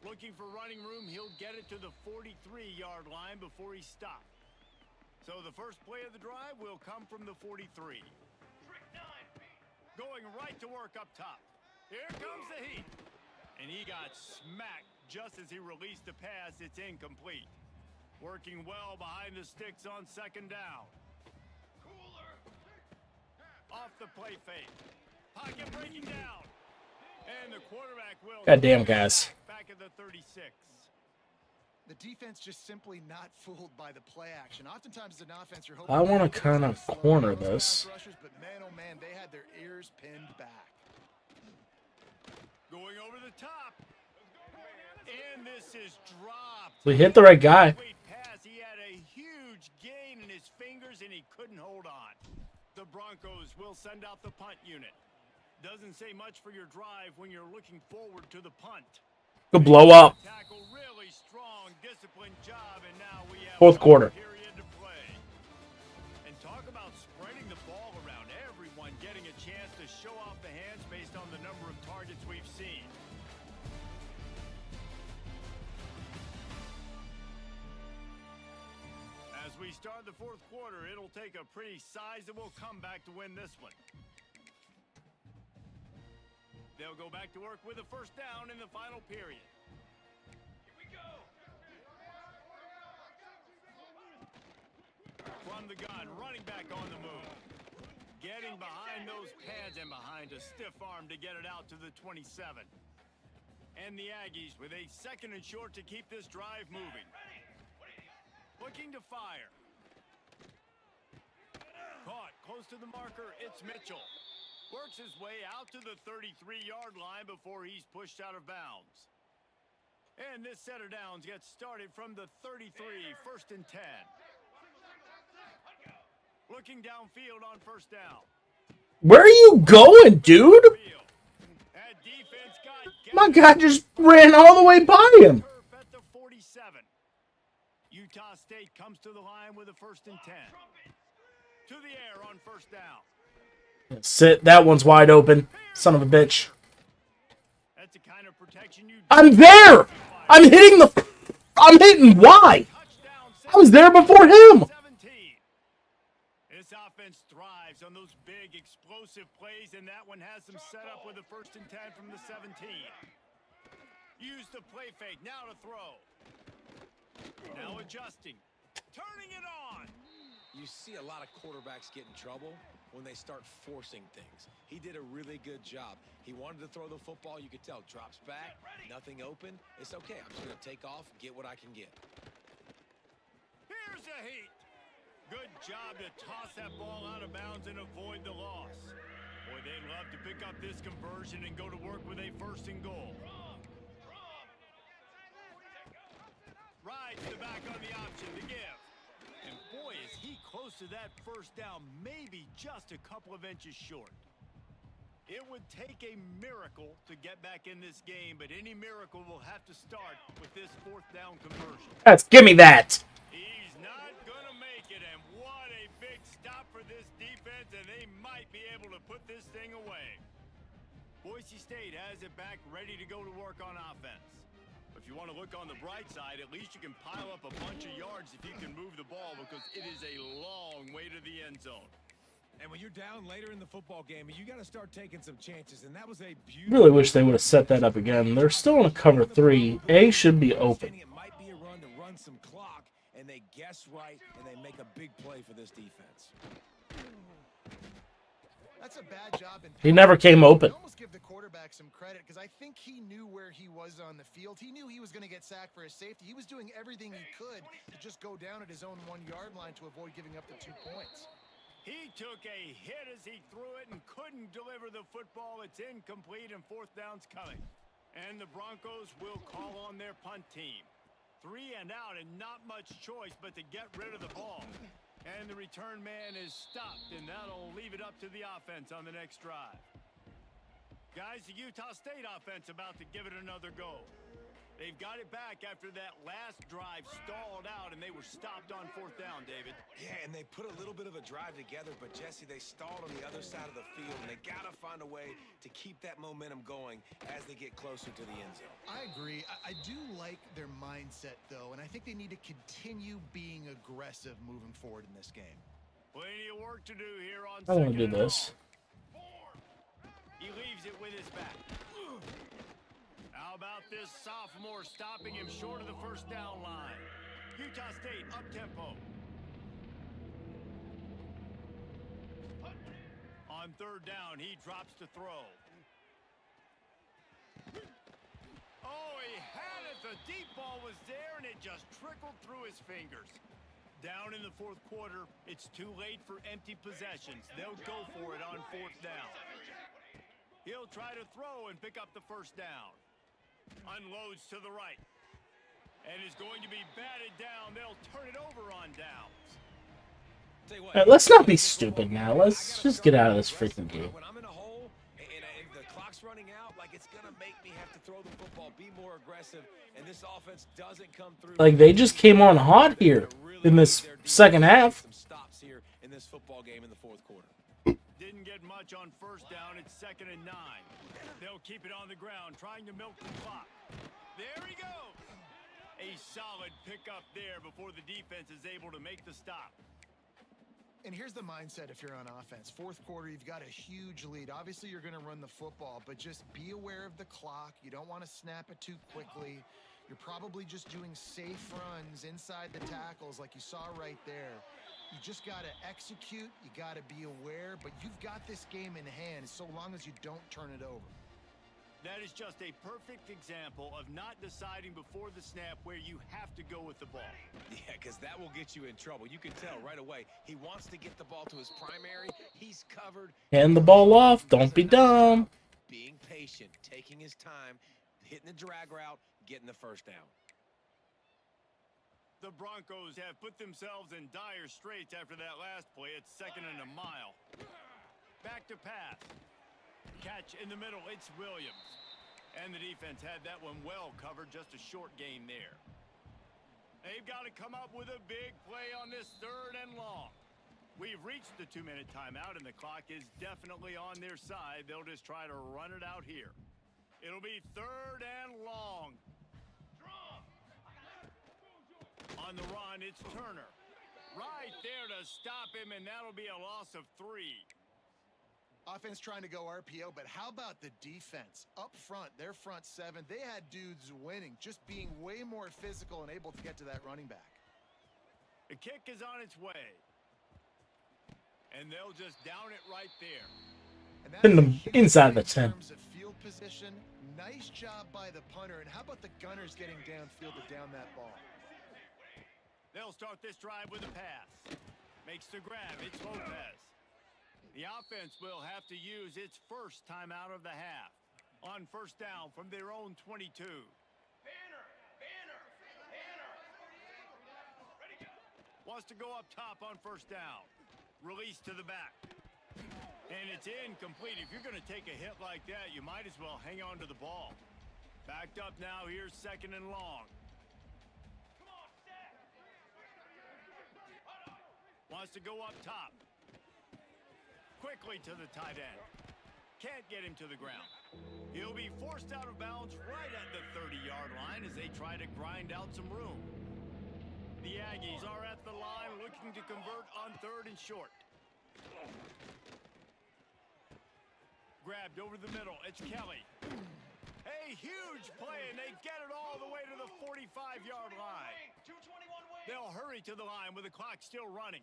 C: Looking for running room, he'll get it to the 43-yard line before he stopped. So the first play of the drive will come from the 43. Going right to work up top. Here comes the heat. And he got smacked just as he released the pass. It's incomplete. Working well behind the sticks on second down. Off the play fake. Pocket breaking down. And the quarterback will.
B: Goddamn, guys.
C: Back at the 36.
E: The defense just simply not fooled by the play action. Oftentimes as an offense, you're hoping
B: I want to kind of corner
E: those
B: this.
E: pass rushers, but man, oh man, they had their ears pinned back.
C: Going over the top. And this is dropped.
B: We hit the right guy.
C: Complete pass. He had a huge gain in his fingers and he couldn't hold on. The Broncos will send out the punt unit. Doesn't say much for your drive when you're looking forward to the punt.
B: Could blow up.
C: Tackle really strong, disciplined job, and now we have
B: Fourth quarter.
C: Period to play. And talk about spreading the ball around. Everyone getting a chance to show off the hands based on the number of targets we've seen. As we start the fourth quarter, it'll take a pretty sizable comeback to win this one. They'll go back to work with a first down in the final period.
G: Here we go.
C: From the gun, running back on the move. Getting behind those pads and behind a stiff arm to get it out to the 27. And the Aggies with a second and short to keep this drive moving. Looking to fire. Caught close to the marker, it's Mitchell. Works his way out to the 33-yard line before he's pushed out of bounds. And this set of downs gets started from the 33, first and 10. Looking downfield on first down.
B: Where are you going, dude?
C: That defense got
B: My guy just ran all the way by him.
C: at the 47. Utah State comes to the line with a first and 10. To the air on first down.
B: Sit. That one's wide open. Son of a bitch.
C: That's the kind of protection you
B: I'm there. I'm hitting the. I'm hitting Y.
C: touchdown.
B: I was there before him.
C: 17. This offense thrives on those big explosive plays, and that one has them set up with a first and 10 from the 17. Use the play fake. Now to throw. Now adjusting. Turning it on.
D: You see a lot of quarterbacks get in trouble when they start forcing things. He did a really good job. He wanted to throw the football. You could tell. Drops back. Nothing open. It's okay. I'm just going to take off, get what I can get.
C: Here's a heat. Good job to toss that ball out of bounds and avoid the loss. Boy, they'd love to pick up this conversion and go to work with a first and goal. Rides the back on the option to give. And boy, is he close to that first down, maybe just a couple of inches short. It would take a miracle to get back in this game, but any miracle will have to start with this fourth down conversion.
B: Give me that.
C: He's not going to make it, and what a big stop for this defense, and they might be able to put this thing away. Boise State has it back, ready to go to work on offense. If you want to look on the bright side, at least you can pile up a bunch of yards if you can move the ball, because it is a long way to the end zone.
D: And when you're down later in the football game, you got to start taking some chances, and that was a beautiful...
B: Really wish they would have set that up again. They're still in a cover 3. A should be open.
D: It might be a run to run some clock, and they guess right, and they make a big play for this defense.
E: That's a bad job.
B: He never came open.
E: I almost give the quarterback some credit because I think he knew where he was on the field. He knew he was going to get sacked for his safety. He was doing everything he could to just go down at his own 1-yard line to avoid giving up the 2 points.
C: He took a hit as he threw it and couldn't deliver the football. It's incomplete, and fourth down's coming. And the Broncos will call on their punt team. 3 and out, and not much choice but to get rid of the ball. And the return man is stopped, and that'll leave it up to the offense on the next drive. Guys, the Utah State offense about to give it another go. They've got it back after that last drive stalled out, and they were stopped on fourth down, David.
D: Yeah, and they put a little bit of a drive together, but, Jesse, they stalled on the other side of the field, and they got to find a way to keep that momentum going as they get closer to the end zone.
E: I agree. I do like their mindset, though, and I think they need to continue being aggressive moving forward in this game.
C: Plenty of work to do here on
B: I want to do
C: second and
B: this.
C: long. He leaves it with his back. How about this sophomore stopping him short of the first down line? Utah State up-tempo. On third down, he drops to throw. Oh, he had it. The deep ball was there, and it just trickled through his fingers. Down in the fourth quarter, it's too late for empty possessions. They'll go for it on fourth down. He'll try to throw and pick up the first down. Unloads to the right. And is going to be batted down. They'll turn it over on downs.
B: Right, let's not be stupid now. Let's just get out of this freaking game.
D: When I'm in a hole and the clock's running out, like, it's going to make me have to throw the football, be more aggressive, and this offense doesn't come through.
B: Like, they just came on hot here in this second half.
D: Some stops here in this football game in the fourth quarter.
C: Didn't get much on first down. It's 2nd and 9. They'll keep it on the ground, trying to milk the clock. There he goes. A solid pickup there before the defense is able to make the stop.
E: And here's the mindset if you're on offense. Fourth quarter, you've got a huge lead. Obviously, you're going to run the football, but just be aware of the clock. You don't want to snap it too quickly. You're probably just doing safe runs inside the tackles like you saw right there. You just got to execute. You got to be aware, but you've got this game in hand so long as you don't turn it over.
C: That is just a perfect example of not deciding before the snap where you have to go with the ball.
D: Yeah, because that will get you in trouble. You can tell right away. He wants to get the ball to his primary. He's covered.
B: Hand the ball off. Don't be dumb.
D: Being patient, taking his time, hitting the drag route, getting the first down.
C: The Broncos have put themselves in dire straits after that last play. It's 2nd and a mile. Back to pass. Catch in the middle. It's Williams. And the defense had that one well covered. Just a short gain there. They've got to come up with a big play on this 3rd and long. We've reached the 2-minute timeout, and the clock is definitely on their side. They'll just try to run it out here. It'll be 3rd and long. On the run, it's Turner. Right there to stop him, and that'll be a loss of 3.
E: Offense trying to go RPO, but how about the defense? Up front, their front 7, they had dudes winning, just being way more physical and able to get to that running back.
C: The kick is on its way. And they'll just down it right there.
E: And that's
B: In the inside the 10.
E: in terms of field position, nice job by the punter. And how about the gunners getting downfield to down that ball?
C: They'll start this drive with a pass. Makes the grab. It's Lopez. The offense will have to use its first timeout of the half. On first down from their own 22. Wants to go up top on first down. Release to the back. And it's incomplete. If you're going to take a hit like that, you might as well hang on to the ball. Backed up now. Here's 2nd and long. Wants to go up top. Quickly to the tight end. Can't get him to the ground. He'll be forced out of bounds right at the 30-yard line as they try to grind out some room. The Aggies are at the line looking to convert on 3rd and short. Grabbed over the middle. It's Kelly. A huge play, and they get it all the way to the 45-yard line. They'll hurry to the line with the clock still running.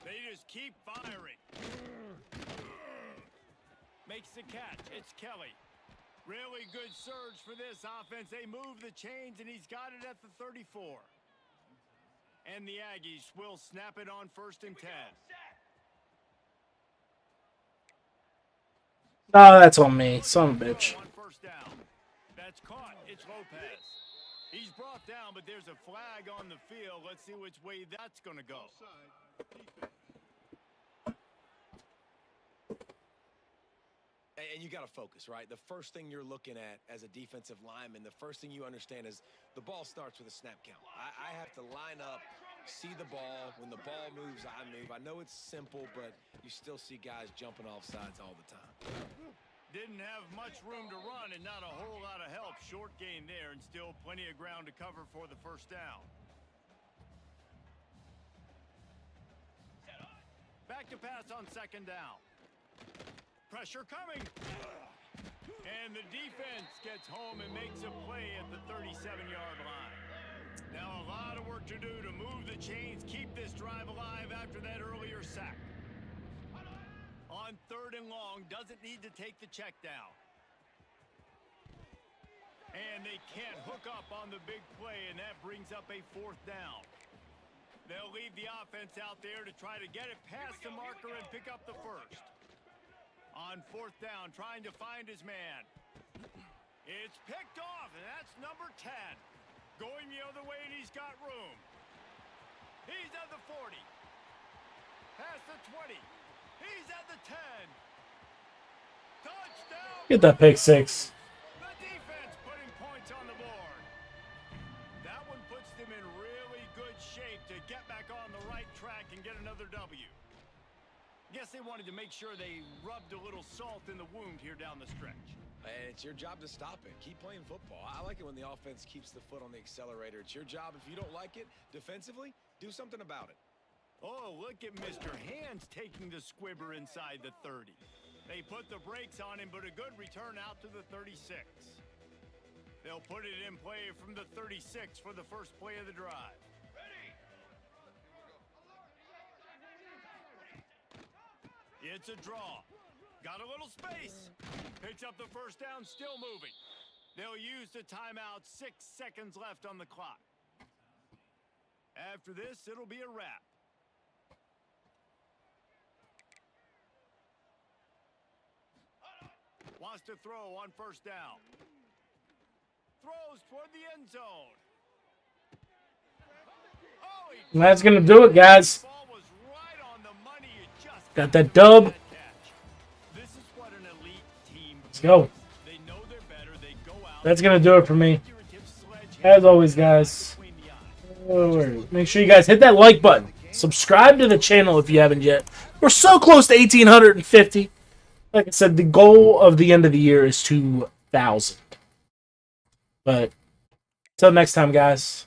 C: They just keep firing. Makes the catch. It's Kelly. Really good surge for this offense. They move the chains, and he's got it at the 34. And the Aggies will snap it on 1st and 10.
B: Oh, that's on me. Son of a bitch.
C: On first down. That's caught. It's Lopez. He's brought down, but there's a flag on the field. Let's see which way that's going to go.
D: And you got to focus, right? The first thing you're looking at as a defensive lineman, the first thing you understand is the ball starts with a snap count. I have to line up, see the ball. When the ball moves, I move. I know it's simple, but you still see guys jumping off sides all the time.
C: Didn't have much room to run and not a whole lot of help. Short gain there and still plenty of ground to cover for the first down. Back to pass on 2nd down. Pressure coming. And the defense gets home and makes a play at the 37-yard line. Now a lot of work to do to move the chains, keep this drive alive after that earlier sack. On 3rd and long, doesn't need to take the check down. And they can't hook up on the big play, and that brings up a 4th down. They'll leave the offense out there to try to get it past the marker and pick up the first. On 4th down, trying to find his man. It's picked off, and that's number 10. Going the other way, and he's got room. He's at the 40. Past the 20. He's at the 10. Touchdown.
B: Get that pick six.
C: The defense putting points on the board. That one puts them in really good shape to get back on the right track and get another W. Guess they wanted to make sure they rubbed a little salt in the wound here down the stretch.
D: And it's your job to stop it. Keep playing football. I like it when the offense keeps the foot on the accelerator. It's your job. If you don't like it defensively, do something about it.
C: Oh, look at Mr. Hands taking the squibber inside the 30. They put the brakes on him, but a good return out to the 36. They'll put it in play from the 36 for the first play of the drive. It's a draw. Got a little space. Picks up the first down, still moving. They'll use the timeout. 6 seconds left on the clock. After this, it'll be a wrap. Wants to throw on first down. Throws toward the end zone. Oh,
B: That's going to do it, guys.
C: ball was right on the money. It just
B: Got that dub.
C: This is what an elite team
B: Let's go.
C: They know they're better. They go out.
B: That's going to do it for me. As always, guys, make sure you guys hit that like button. Subscribe to the channel if you haven't yet. We're so close to 1,850. Like I said, the goal of the end of the year is 2,000. But until next time, guys.